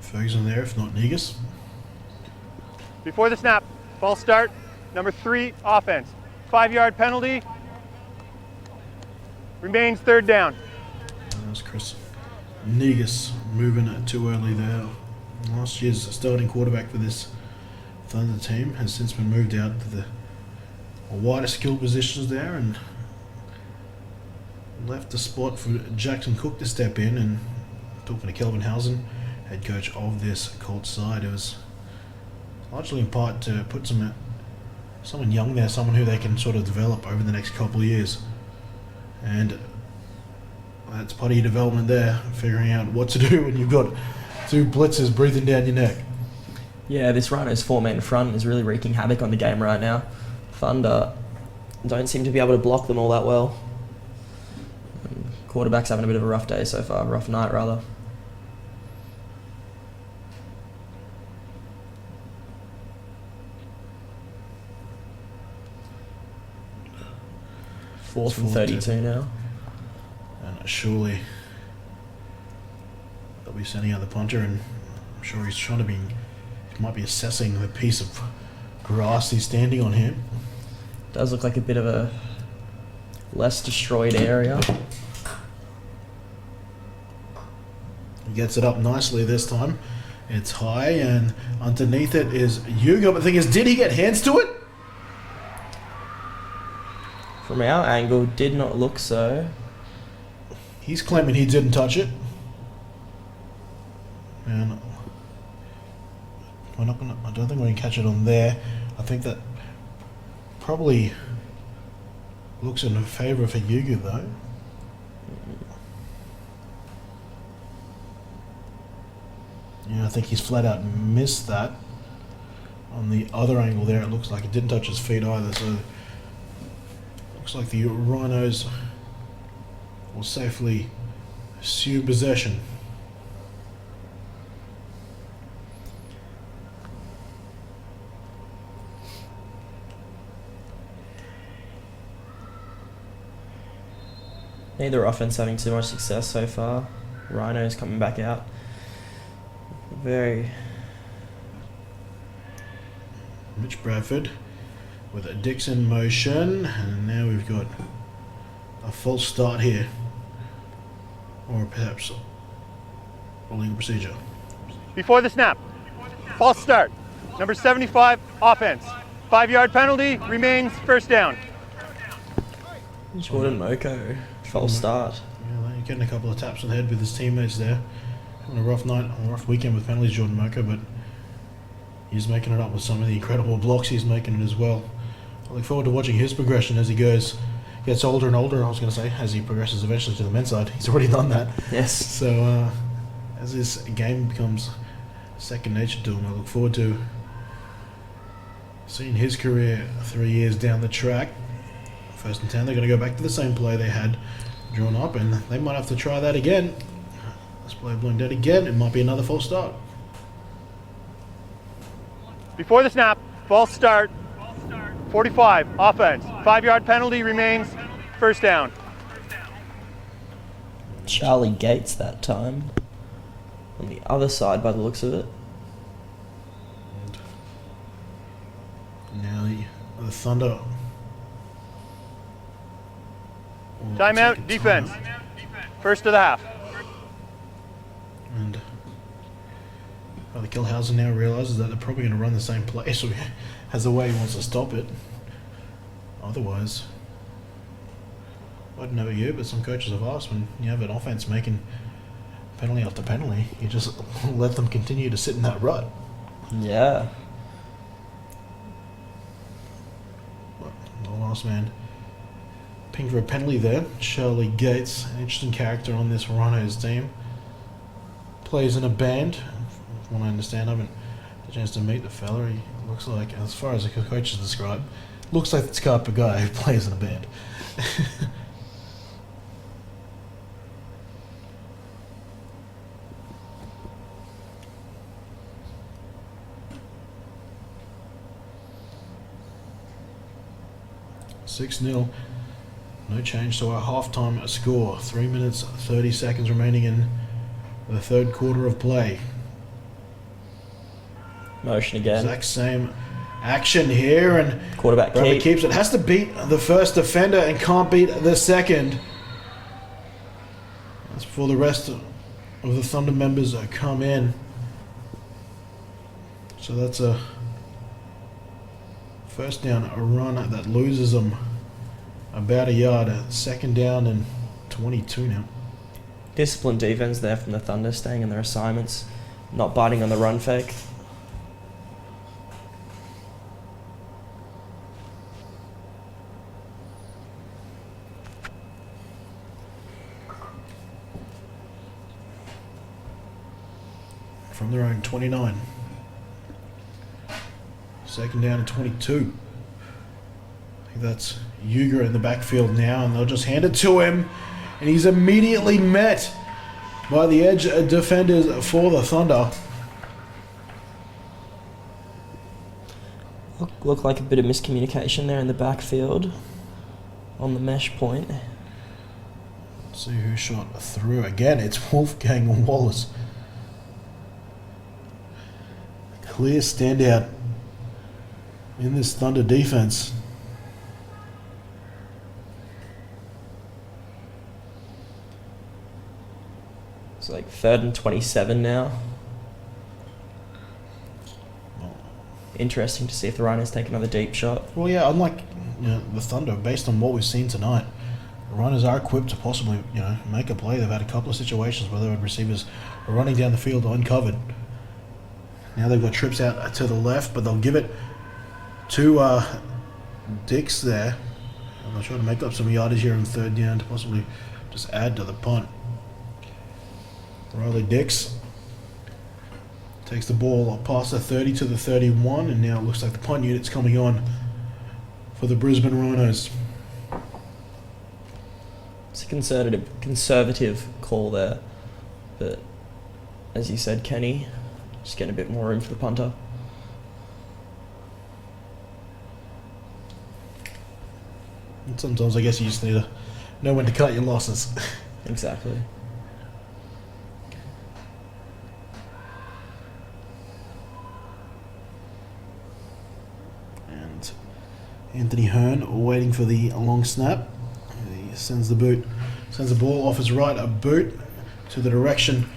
Ferguson there, if not Negus. Before the snap, false start, number 3 offense. 5-yard penalty. Remains 3rd down. That's Chris Negus moving too early there. Last year's starting quarterback for this Thunder team has since been moved out to the wider skill positions there and left the spot for Jackson Cook to step in. And talking to Kelvin Housen, head coach of this Colts side, it was largely in part to put someone young there, someone who they can sort of develop over the next couple of years. And that's part of your development there, figuring out what to do when you've got 2 blitzers breathing down your neck. Yeah, this Rhinos 4-man front is really wreaking havoc on the game right now. Thunder don't seem to be able to block them all that well. Quarterback's having a bit of a rough day so far, rough night rather. Fourth and 32 now. And surely they'll be sending out the punter, and I'm sure he might be assessing the piece of grass he's standing on here. Does look like a bit of a less destroyed area. He gets it up nicely this time. It's high, and underneath it is Yuga. But the thing is, did he get hands to it? From our angle, did not look so. He's claiming he didn't touch it. And I don't think we can catch it on there. I think that probably looks in favour for Yuga though. Yeah, I think he's flat out missed that. On the other angle there, it looks like it didn't touch his feet either, so looks like the Rhinos will safely assume possession. Neither offense having too much success so far. Rhinos coming back out very. Mitch Bradford with a Dixon motion, and now we've got a false start here, or perhaps a legal procedure. Before the snap, false start. Number 75, offense. 5-yard penalty, remains first down. Jordan Moko, false start. Yeah, he's getting a couple of taps on the head with his teammates there. Having a rough night, a rough weekend with penalties, Jordan Moko, but he's making it up with some of the incredible blocks he's making it as well. I look forward to watching his progression as he gets older and older, I was going to say, as he progresses eventually to the men's side. He's already done that. Yes. So as his game becomes second nature to him, I look forward to seeing his career 3 years down the track. First and 10, they're going to go back to the same play they had drawn up, and they might have to try that again. This play blown dead again. It might be another false start. Before the snap, false start. 45, offense. 5-yard penalty, remains first down. Charlie Gates that time. On the other side by the looks of it. And now the Thunder. will take Timeout, a defense. timeout. First of the half. And the Kilhausen now realises that they're probably going to run the same play, so he has a way he wants to stop it. Otherwise, I don't know about you, but some coaches have asked, when you have an offense making penalty after penalty, you just let them continue to sit in that rut. Yeah. But the last man pinged for a penalty there. Charlie Gates, an interesting character on this Rhinos team. Plays in a band. From what I understand, I haven't had a chance to meet the fella. He looks like, as far as the coaches describe, looks like the type of guy who plays in a band. (6-0). No change to our halftime score. 3 minutes 30 seconds remaining in the third quarter of play. Motion again. Exact same action here, and Quarterback Bradley keep. keeps it. Has to beat the first defender and can't beat the second. That's before the rest of the Thunder members come in. So that's a first down, a run that loses them about a yard. Second down and 22 now. Disciplined defense there from the Thunder, staying in their assignments, not biting on the run fake. From their own 29. Second down and 22. I think that's Uger in the backfield now, and they'll just hand it to him. And he's immediately met by the edge defenders for the Thunder. Look like a bit of miscommunication there in the backfield on the mesh point. Let's see who shot through. Again, it's Wolfgang Wallace. Clear standout in this Thunder defense. It's like 3rd and 27 now. Interesting to see if the Rhinos take another deep shot. Well, yeah, unlike the Thunder, based on what we've seen tonight, the Rhinos are equipped to possibly make a play. They've had a couple of situations where the receivers are running down the field uncovered. Now they've got trips out to the left, but they'll give it to Dix there. And they'll try to make up some yardage here on third down to possibly just add to the punt. Riley Dix takes the ball past the 30 to the 31, and now it looks like the punt unit's coming on for the Brisbane Rhinos. It's a conservative call there, but as you said, Kenny, just getting a bit more room for the punter. And sometimes I guess you just need to know when to cut your losses. Exactly. Anthony Hearn waiting for the long snap. He sends the ball off his right boot to the direction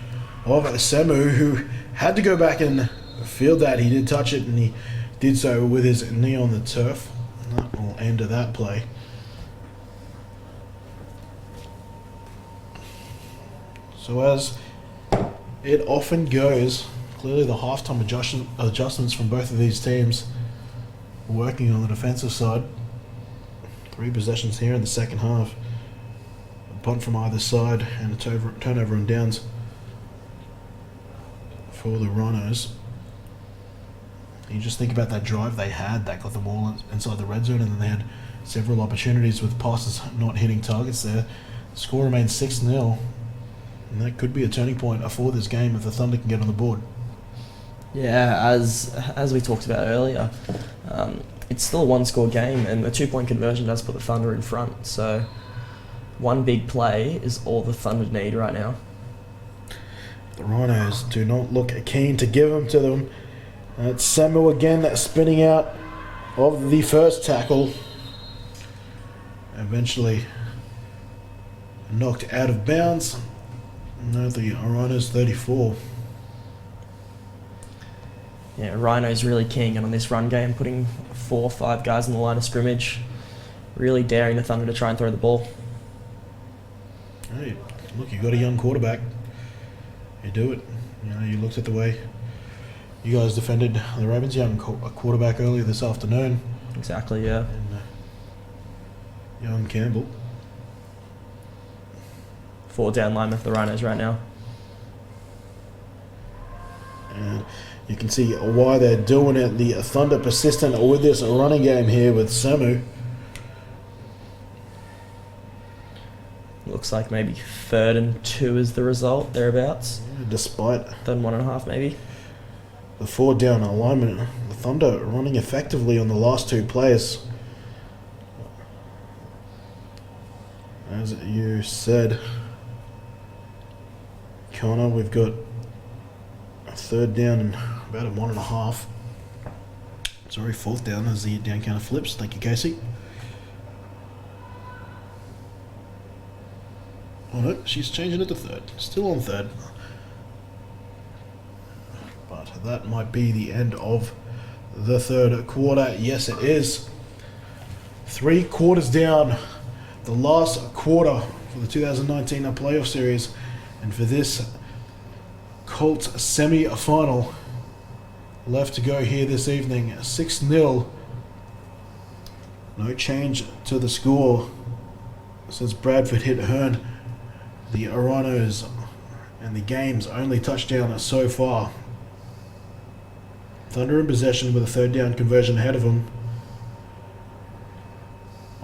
of Semu, who had to go back and field that. He did touch it, and he did so with his knee on the turf. And that will end that play. So as it often goes, clearly the halftime adjustments from both of these teams working on the defensive side. 3 possessions here in the second half. A punt from either side and a turnover on downs for the Rhinos. You just think about that drive they had that got the ball inside the red zone, and then they had several opportunities with passes not hitting targets there. The score remains 6-0, and that could be a turning point for this game if the Thunder can get on the board. Yeah, as we talked about earlier, it's still a one-score game, and the 2-point conversion does put the Thunder in front. So one big play is all the Thunder need right now. The Rhinos do not look keen to give them to them. It's Samuel again spinning out of the first tackle. Eventually knocked out of bounds. No, the Rhinos 34. Yeah, Rhino's really keying in on this run game, putting 4 or 5 guys on the line of scrimmage, really daring the Thunder to try and throw the ball. Hey, look, you got a young quarterback. You do it. You know, you looked at the way you guys defended the Ravens' young quarterback earlier this afternoon. Exactly, yeah. And, young Campbell. 4 down linemen for the Rhinos right now. And you can see why they're doing it. The Thunder persistent with this running game here with Samu. Looks like maybe 3rd and 2 is the result, thereabouts. Despite 3rd and 1.5 maybe. the 4 down alignment, the Thunder running effectively on the last 2 plays. As you said, Connor, we've got a 3rd down and about a 1.5. Sorry, 4th down as the down counter flips. Thank you, Casey. Oh no, she's changing it to 3rd. Still on 3rd. But that might be the end of the 3rd quarter. Yes, it is. 3 quarters down. The last quarter for the 2019 playoff series. And for this Colts semi-final left to go here this evening. 6-0. No change to the score since Bradford hit Hearn. The Rhinos and the game's only touchdown so far. Thunder in possession with a 3rd down conversion ahead of them.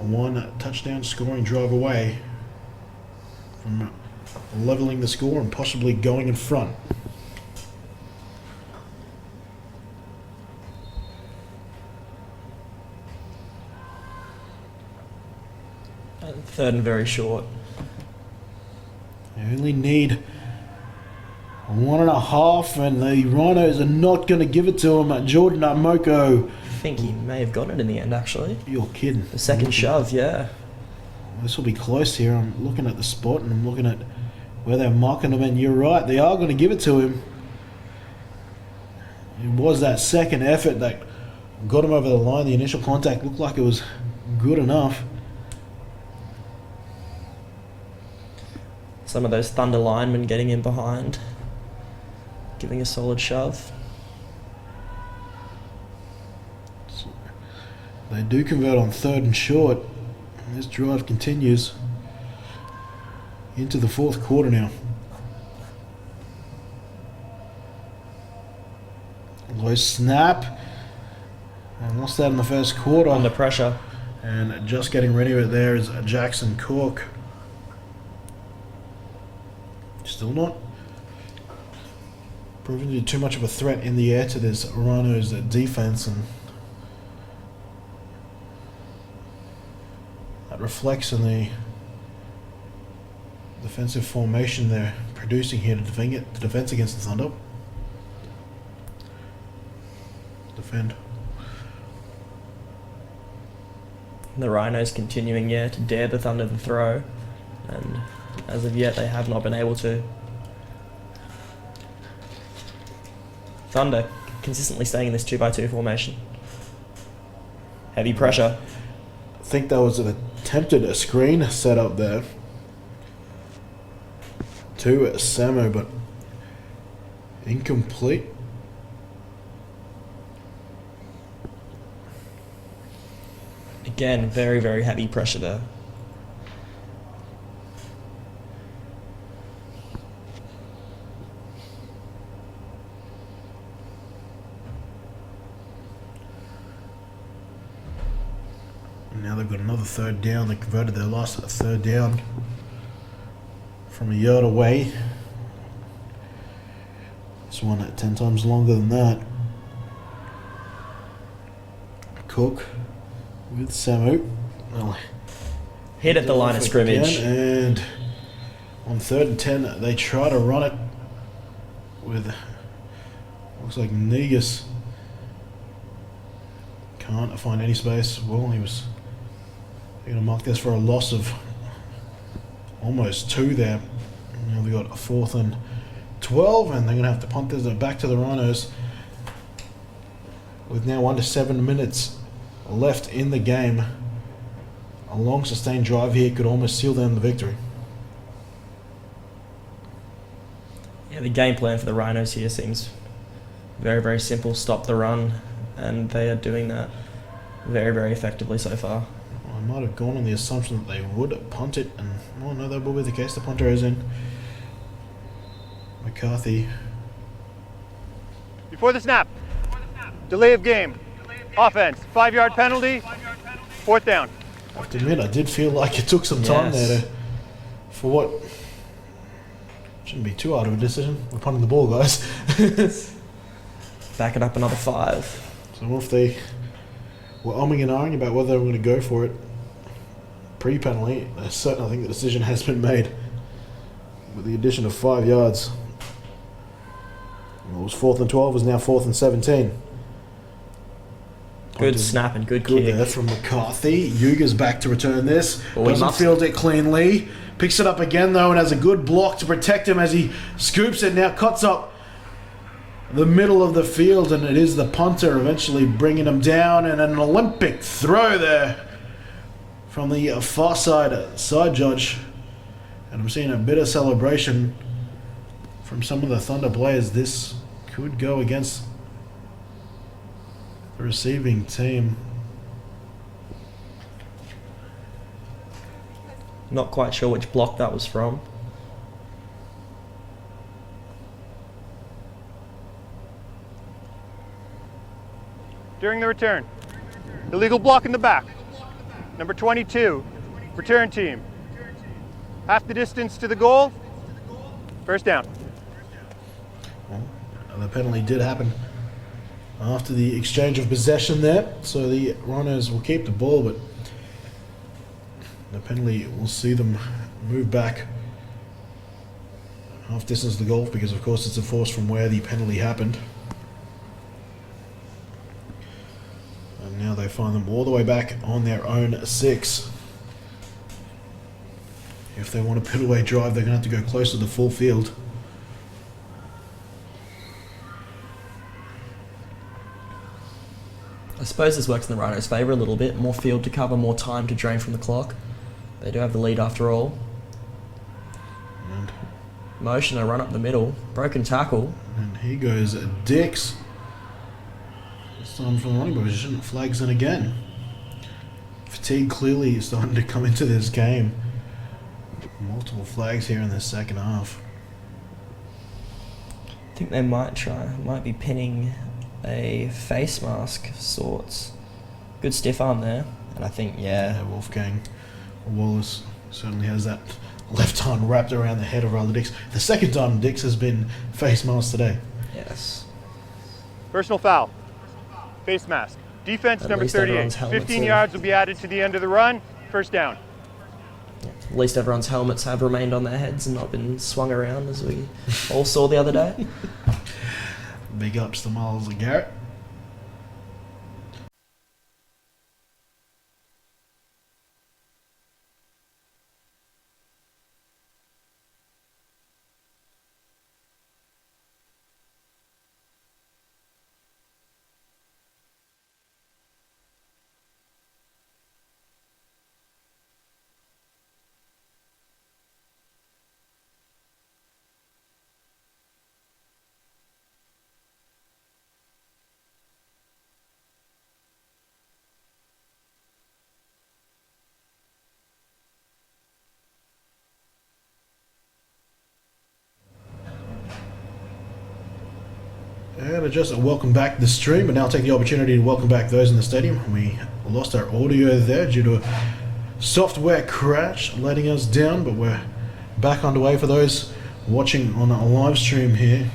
A 1 touchdown scoring drive away from leveling the score and possibly going in front. Third and very short. They only need 1.5, and the Rhinos are not going to give it to him. Jordan Moko. I think he may have gotten it in the end, actually. You're kidding. The second shove, yeah. This will be close here. I'm looking at the spot and I'm looking at where they're marking him, and you're right, they are going to give it to him. It was that second effort that got him over the line. The initial contact looked like it was good enough. Some of those Thunder linemen getting in behind, giving a solid shove. So they do convert on 3rd and short. And this drive continues into the 4th quarter now. Low snap. And lost that in the 1st quarter. Under pressure. And just getting ready with it there is Jackson Cook. Still not proving to be too much of a threat in the air to this Rhinos defense, and that reflects in the defensive formation they're producing here to defense against the Thunder. the Rhinos continuing, to dare the Thunder to throw, and as of yet they have not been able to. Thunder consistently staying in this 2x2 formation. Heavy pressure. I think that was an attempted screen set up there to Samu, but incomplete. Again, very, very heavy pressure there. Now they've got another third down. They converted their last third down from a yard away. This one at 10 times longer than that. Cook with Samu. Well, Hit at the line of scrimmage. Again, and on 3rd and 10, they try to run it with, looks like Negus can't find any space. Well, he was going to mark this for a loss of almost 2 there. Now they got a 4th and 12, and they're going to have to punt this back to the Rhinos with now under 7 minutes left in the game. A long sustained drive here could almost seal them the victory. Yeah, the game plan for the Rhinos here seems very, very simple. Stop the run, and they are doing that very, very effectively so far. I might have gone on the assumption that they would punt it, and well, no, that will be the case. The punter is in. McCarthy. Before the snap. Delay of game. Offense. 5-yard penalty. 4th down. I have to admit, I did feel like it took some time there for what shouldn't be too hard of a decision. We're punting the ball, guys. Back it up another 5. So if they were umming and ahhing about whether they were going to go for it pre-penalty, I think the decision has been made with the addition of 5 yards. It was 4th and 12, is now 4th and 17. Good snap and good Good kick. there from McCarthy. Yuga's back to return this. Well, he Doesn't must- field it cleanly. Picks it up again though and has a good block to protect him as he scoops it. Now cuts up the middle of the field, and it is the punter eventually bringing him down, and an Olympic throw there from the far side judge. And I'm seeing a bit of celebration from some of the Thunder players. This could go against the receiving team. Not quite sure which block that was from. During the return. Illegal block in the back. Number 22. Return team. Half the distance to the goal. 1st down. Well, the penalty did happen after the exchange of possession there, so the Rhinos will keep the ball, but the penalty will see them move back half distance to the goal, because of course it's enforced from where the penalty happened. And now they find them all the way back on their own 6. If they want a put away drive, they're going to have to go close to the full field. I suppose this works in the Rhinos' favour a little bit. More field to cover, more time to drain from the clock. They do have the lead after all. And Motion, a run up the middle. Broken tackle. And here goes Dix. This time from the running position. Flags in again. Fatigue clearly is starting to come into this game. Multiple flags here in the second half. I think they might be pinning a face mask of sorts. Good stiff arm there. And I think, Wolfgang Wallace certainly has that left arm wrapped around the head of Riley Dix. The second time Dix has been face masked today. Yes. Personal foul. Face mask. Defense At number least 38. everyone's helmets 15 are- yards will be added to the end of the run. 1st down. At least everyone's helmets have remained on their heads and not been swung around, as we all saw the other day. Big ups to Miles and Garrett. And just welcome back the stream, but now take the opportunity to welcome back those in the stadium. We lost our audio there due to a software crash letting us down, but we're back underway for those watching on a live stream here.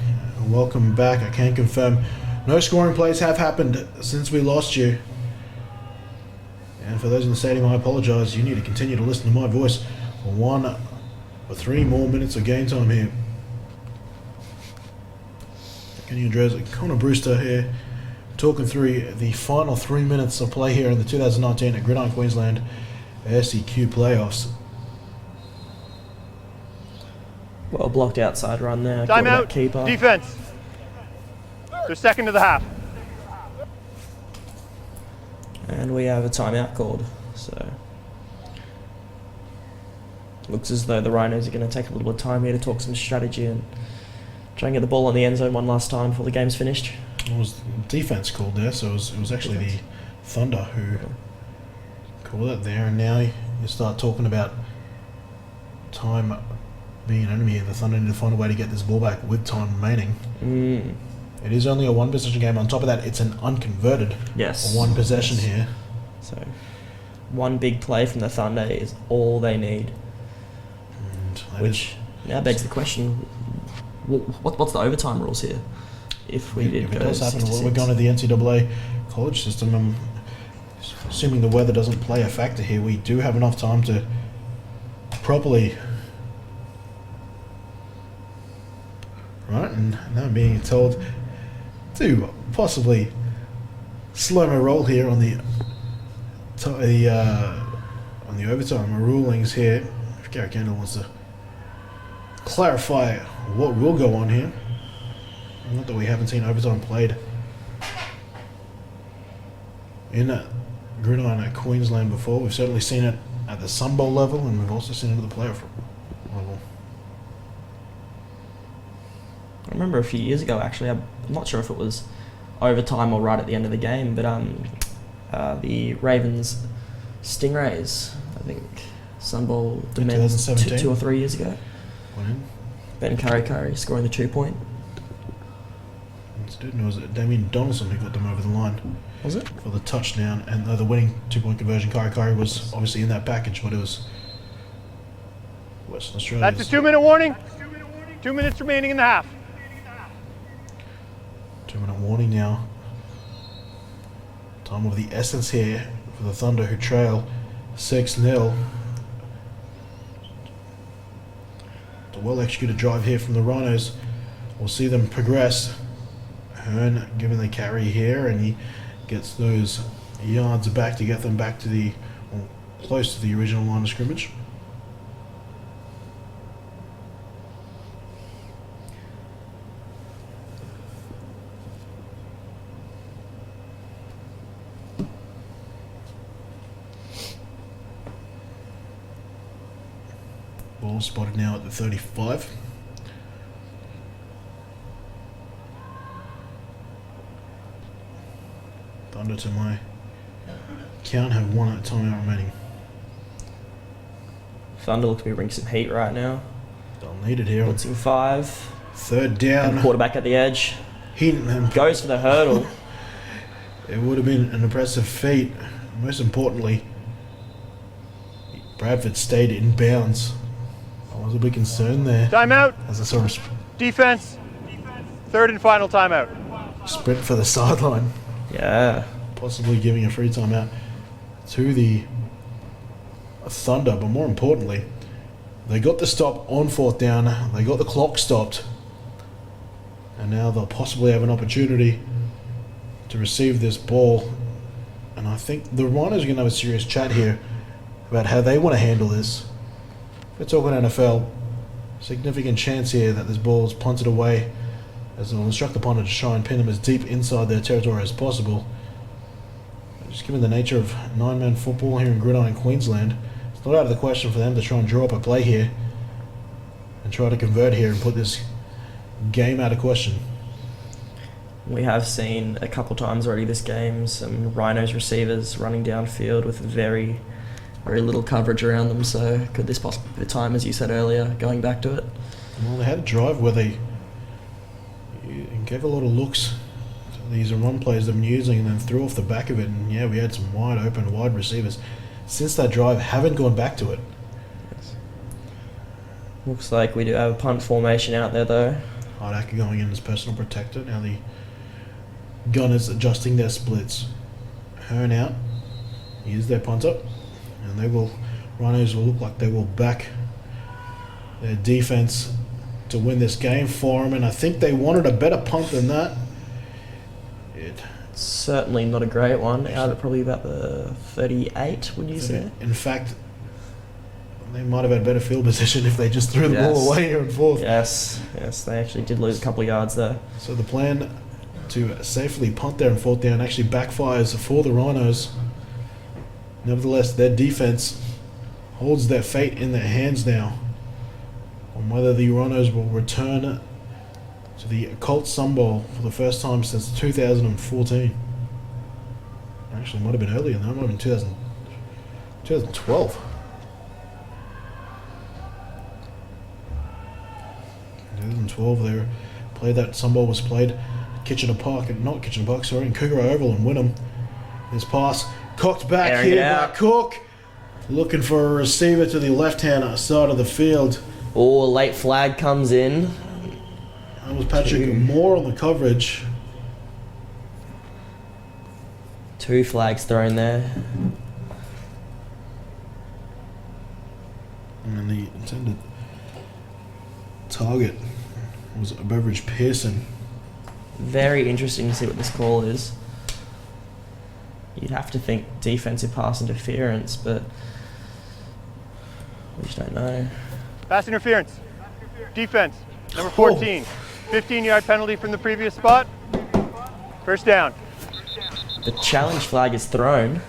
Welcome back. I can confirm no scoring plays have happened since we lost you. And for those in the stadium, I apologise. You need to continue to listen to my voice for 3 more minutes of game time here. Kenny Andres, Connor Brewster here, talking through the final 3 minutes of play here in the 2019 at Gridiron Queensland SEQ playoffs. Well blocked outside run there. Timeout. Keeper. Defense. So second to the half. And we have a timeout called. So looks as though the Rhinos are going to take a little bit of time here to talk some strategy and try and get the ball on the end zone one last time before the game's finished. It was defense called there, so it was actually the Thunder who called it there, and now you start talking about time being an enemy. The Thunder need to find a way to get this ball back with time remaining. It is only a one possession game. On top of that, it's an unconverted one possession here. So one big play from the Thunder is all they need. Which now begs the question, what's the overtime rules here? If it does happen, we're going to the NCAA college system. I'm assuming the weather doesn't play a factor here. We do have enough time to properly... Right, and now I'm being told to possibly slow my roll here on the overtime rulings here. If Gary Kendall wants to clarify what will go on here. Not that we haven't seen overtime played in Gridiron at Queensland before. We've certainly seen it at the Sun Bowl level, and we've also seen it at the playoff level. I remember a few years ago, actually, I'm not sure if it was overtime or right at the end of the game, but the Ravens Stingrays, I think, Sun Bowl demands 2 or 3 years ago. Ben Curry scoring the 2-point. It was Damien Donaldson who got them over the line. Was it? For the touchdown, and the winning 2-point conversion. Curry was obviously in that package, but it was Western Australia. That's a 2-minute warning. 2 minutes remaining in the half. 2-minute warning now. Time of the essence here for the Thunder, who trail 6-0. The well-executed drive here from the Rhinos. We'll see them progress. Hearn giving the carry here, and he gets those yards back to get them back to close to the original line of scrimmage. Ball spotted now at the 35. Thunder, to my count, have 1 timeout remaining. Thunder look to be bringing some heat right now. They'll need it here. Blitzing 5. 3rd down. And quarterback at the edge. He goes for the hurdle. It would have been an impressive feat. Most importantly, Bradford stayed in bounds. I was a bit concerned there. Timeout. As I saw a Defense. 3rd and final timeout. Sprint for the sideline. Yeah. Possibly giving a free timeout to the Thunder, but more importantly, they got the stop on 4th down. They got the clock stopped, and now they'll possibly have an opportunity to receive this ball. And I think the Rhinos are going to have a serious chat here about how they want to handle this. If we're talking NFL, significant chance here that this ball is punted away, as they'll instruct the punter to try and pin them as deep inside their territory as possible. Just given the nature of 9-man football here in Gridiron, Queensland, it's not out of the question for them to try and draw up a play here and try to convert here and put this game out of question. We have seen a couple times already this game some Rhinos receivers running downfield with very, very little coverage around them, so could this possibly be the time, as you said earlier, going back to it? Well, they had a drive where they gave a lot of looks these run plays they've been using and then threw off the back of it. And yeah, we had some wide open, wide receivers. Since that drive, haven't gone back to it. Looks like we do have a punt formation out there though. Hardaker going in as personal protector. Now the Gunners adjusting their splits. Hearn out. He is their punter. And Rhinos will look like they will back their defense to win this game for them. And I think they wanted a better punt than that. Certainly not a great one. Out at probably about the 38, would you say? In fact, they might have had better field position if they just threw the ball away here and forth. Yes, they actually did lose a couple of yards there. So the plan to safely punt there and fourth down actually backfires for the Rhinos. Nevertheless, their defense holds their fate in their hands now on whether the Rhinos will return to the Colts Sun Bowl for the first time since 2014. Actually, it might have been earlier than that. It might have been 2012. 2012, they played that Sun Bowl was played at Kitchener Park, in Cougar Oval in Wynnum. This pass cocked back Airing here by Cook, looking for a receiver to the left-hand side of the field. Oh, late flag comes in. That was Patrick Moore on the coverage. 2 flags thrown there. And the intended target was Beveridge Pearson. Very interesting to see what this call is. You'd have to think defensive pass interference, but we just don't know. Pass interference. Defense. Number 14. 15-yard penalty from the previous spot. First down. The challenge flag is thrown.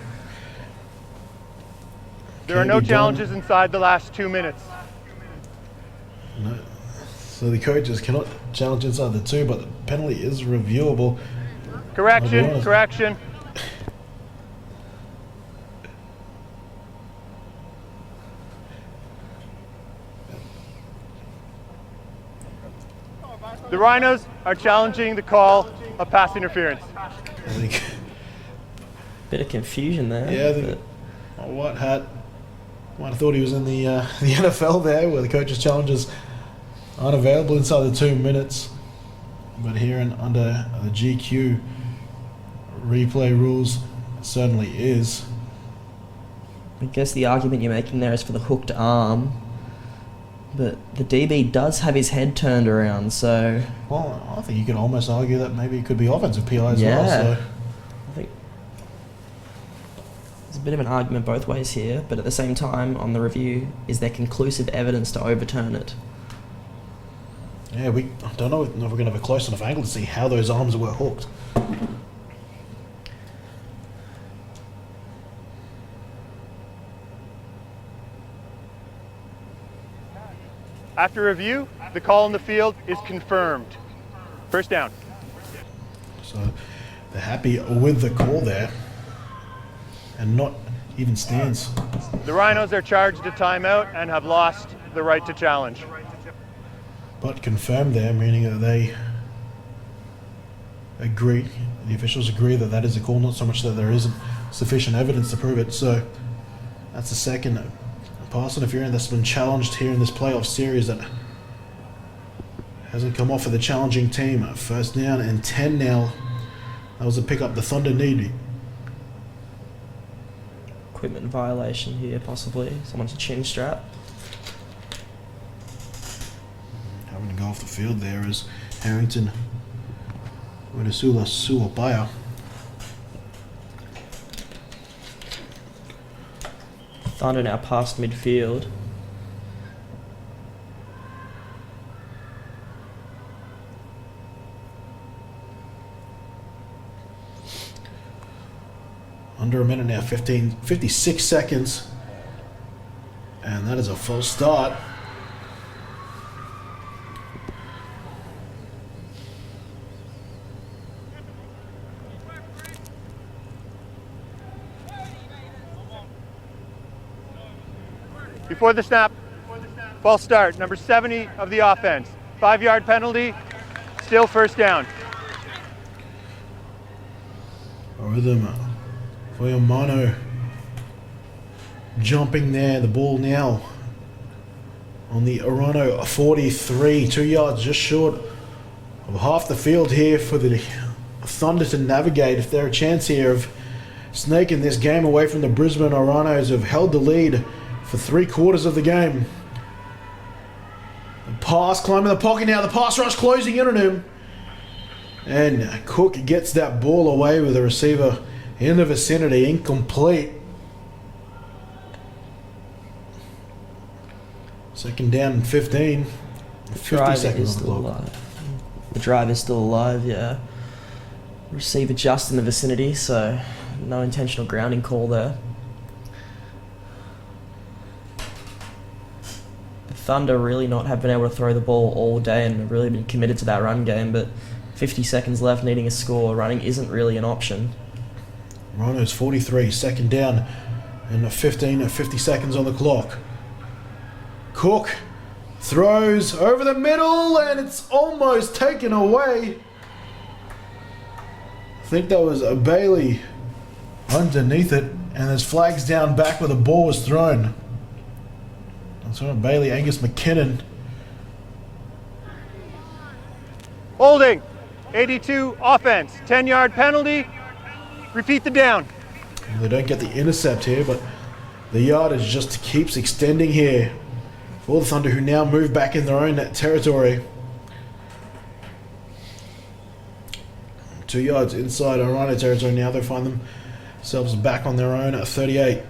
There are no challenges inside the last 2 minutes. No. So the coaches cannot challenge inside the 2, but the penalty is reviewable. Correction. The Rhinos are challenging the call of pass interference. I think. Bit of confusion there. Yeah, I think White Hat might have thought he was in the NFL there, where the coaches' challenges aren't available inside the 2 minutes. But here under the GQ replay rules, it certainly is. I guess the argument you're making there is for the hooked arm, but the DB does have his head turned around, so... Well, I think you could almost argue that maybe it could be offensive PI as well. So. I think there's a bit of an argument both ways here, but at the same time, on the review, is there conclusive evidence to overturn it? Yeah, I don't know if we're going to have a close enough angle to see how those arms were hooked. After review, the call in the field is confirmed. First down. So they're happy with the call there, and not even stands. The Rhinos are charged a timeout and have lost the right to challenge. But confirmed there, meaning that they agree, the officials agree that that is a call, not so much that there isn't sufficient evidence to prove it. So that's the second pass interference that's been challenged here in this playoff series that hasn't come off for the challenging team. First down and 10 now. That was a pickup the Thunder needed. Equipment violation here, possibly. Someone's chin strap. Having to go off the field there is Harrington Wedasula Suapaya. Thunder now past midfield. Under a minute now, 56 seconds. And that is a false start. Before the snap, false start, number 70 of the offense. 5-yard penalty, still first down. Rhythm for Yamano. Jumping there. The ball now on the Rhino 43. 2 yards just short of half the field here for the Thunder to navigate if they're a chance here of snaking this game away from the Brisbane Rhinos, who have held the lead for 3/4 of the game. The pass, climbing the pocket now. The pass rush closing in on him. And Cook gets that ball away with the receiver in the vicinity. Incomplete. Second down and 15. 50 seconds on the clock. alive. The drive is still alive, yeah. Receiver just in the vicinity, so no intentional grounding call there. The Thunder really not have been able to throw the ball all day and have really been committed to that run game, but 50 seconds left, needing a score, running isn't really an option. Rhinos 43, second down and 50 seconds on the clock. Cook throws over the middle and it's almost taken away. I think that was a Bailey underneath it, and there's flags down back where the ball was thrown. That's right, Bailey, Angus McKinnon. Holding. 82 offense. 10-yard penalty. Repeat the down. They don't get the intercept here, but the yardage just keeps extending here for the Thunder, who now move back in their own territory. 2 yards inside Rhino territory now. They find themselves back on their own at 38.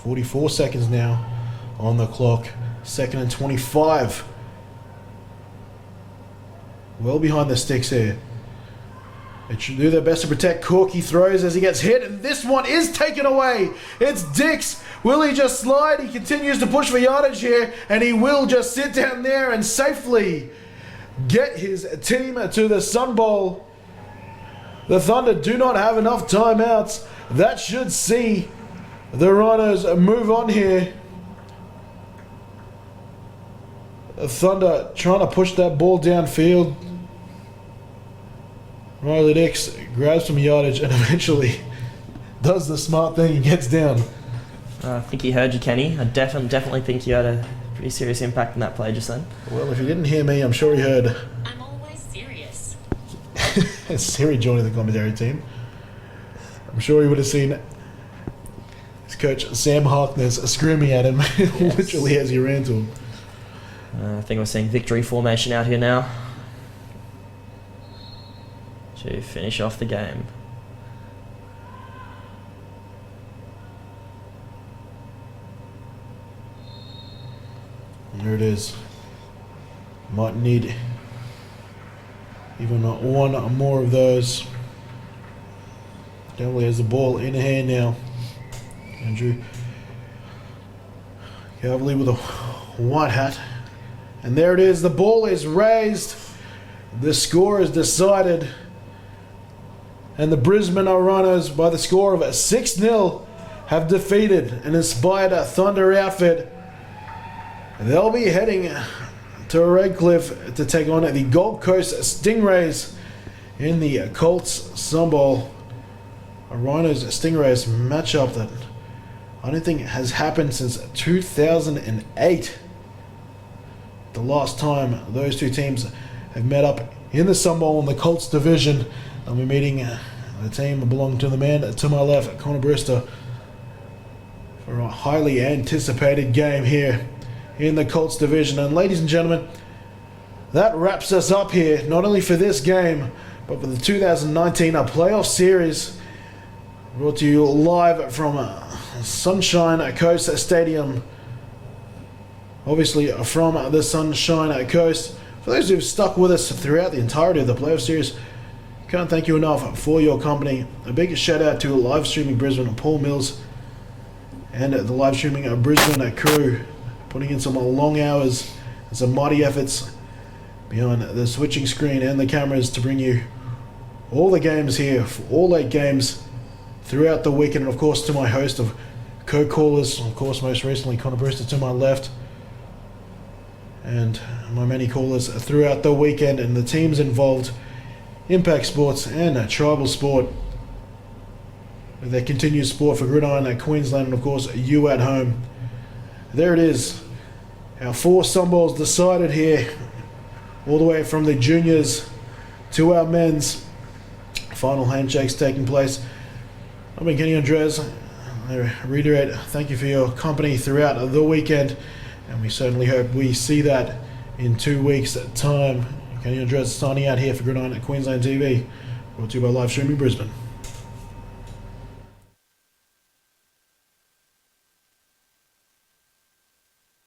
.44 seconds now on the clock. Second and 25. Well behind the sticks here. They should do their best to protect Cook. He throws as he gets hit, and this one is taken away. It's Dix. Will he just slide? He continues to push for yardage here, and he will just sit down there and safely get his team to the Sun Bowl. The Thunder do not have enough timeouts. That should see the Rhinos move on here. The Thunder trying to push that ball downfield. Riley Dix grabs some yardage and eventually does the smart thing and gets down. I think he heard you, Kenny. I definitely think you had a pretty serious impact in that play just then. Well, if you didn't hear me, I'm sure he heard. I'm always serious. Siri joining the commentary team. I'm sure he would have seen his coach Sam Harkness screaming at him literally as he ran to him. I think we're seeing victory formation out here now to finish off the game. There it is. Might need even one more of those. Definitely has the ball in hand now. Andrew Cavalier with a white hat. And there it is. The ball is raised. The score is decided. And the Brisbane Rhinos, by the score of 6-0, have defeated an inspired Thunder outfit. They'll be heading to Redcliffe to take on the Gold Coast Stingrays in the Colts Sun Bowl. A Rhinos Stingrays matchup that I don't think has happened since 2008. The last time those two teams have met up in the Sun Bowl in the Colts division. They'll be meeting the team belonging to the man to my left, Connor Brewster, for a highly anticipated game here in the Colts division. And ladies and gentlemen, that wraps us up here, not only for this game, but for the 2019 playoff series, brought to you live from Sunshine Coast Stadium, obviously from the Sunshine Coast. For those who've stuck with us throughout the entirety of the playoff series, can't thank you enough for your company. A big shout out to live streaming Brisbane, Paul Mills, and the live streaming Brisbane crew, putting in some long hours and some mighty efforts behind the switching screen and the cameras to bring you all the games here, all 8 games throughout the weekend. And of course to my host of co-callers, of course most recently Connor Brewster to my left, and my many callers throughout the weekend, and the teams involved, Impact Sports and Tribal Sport, with their continued support for Gridiron at Queensland, and of course you at home. There it is, our 4 Sunballs decided here, all the way from the juniors to our men's. Final handshakes taking place. I've been Kenny Andres. I reiterate, thank you for your company throughout the weekend, and we certainly hope we see that in 2 weeks' time. Kenny Andres signing out here for Gridiron at Queensland TV, brought to you by Live Streaming Brisbane.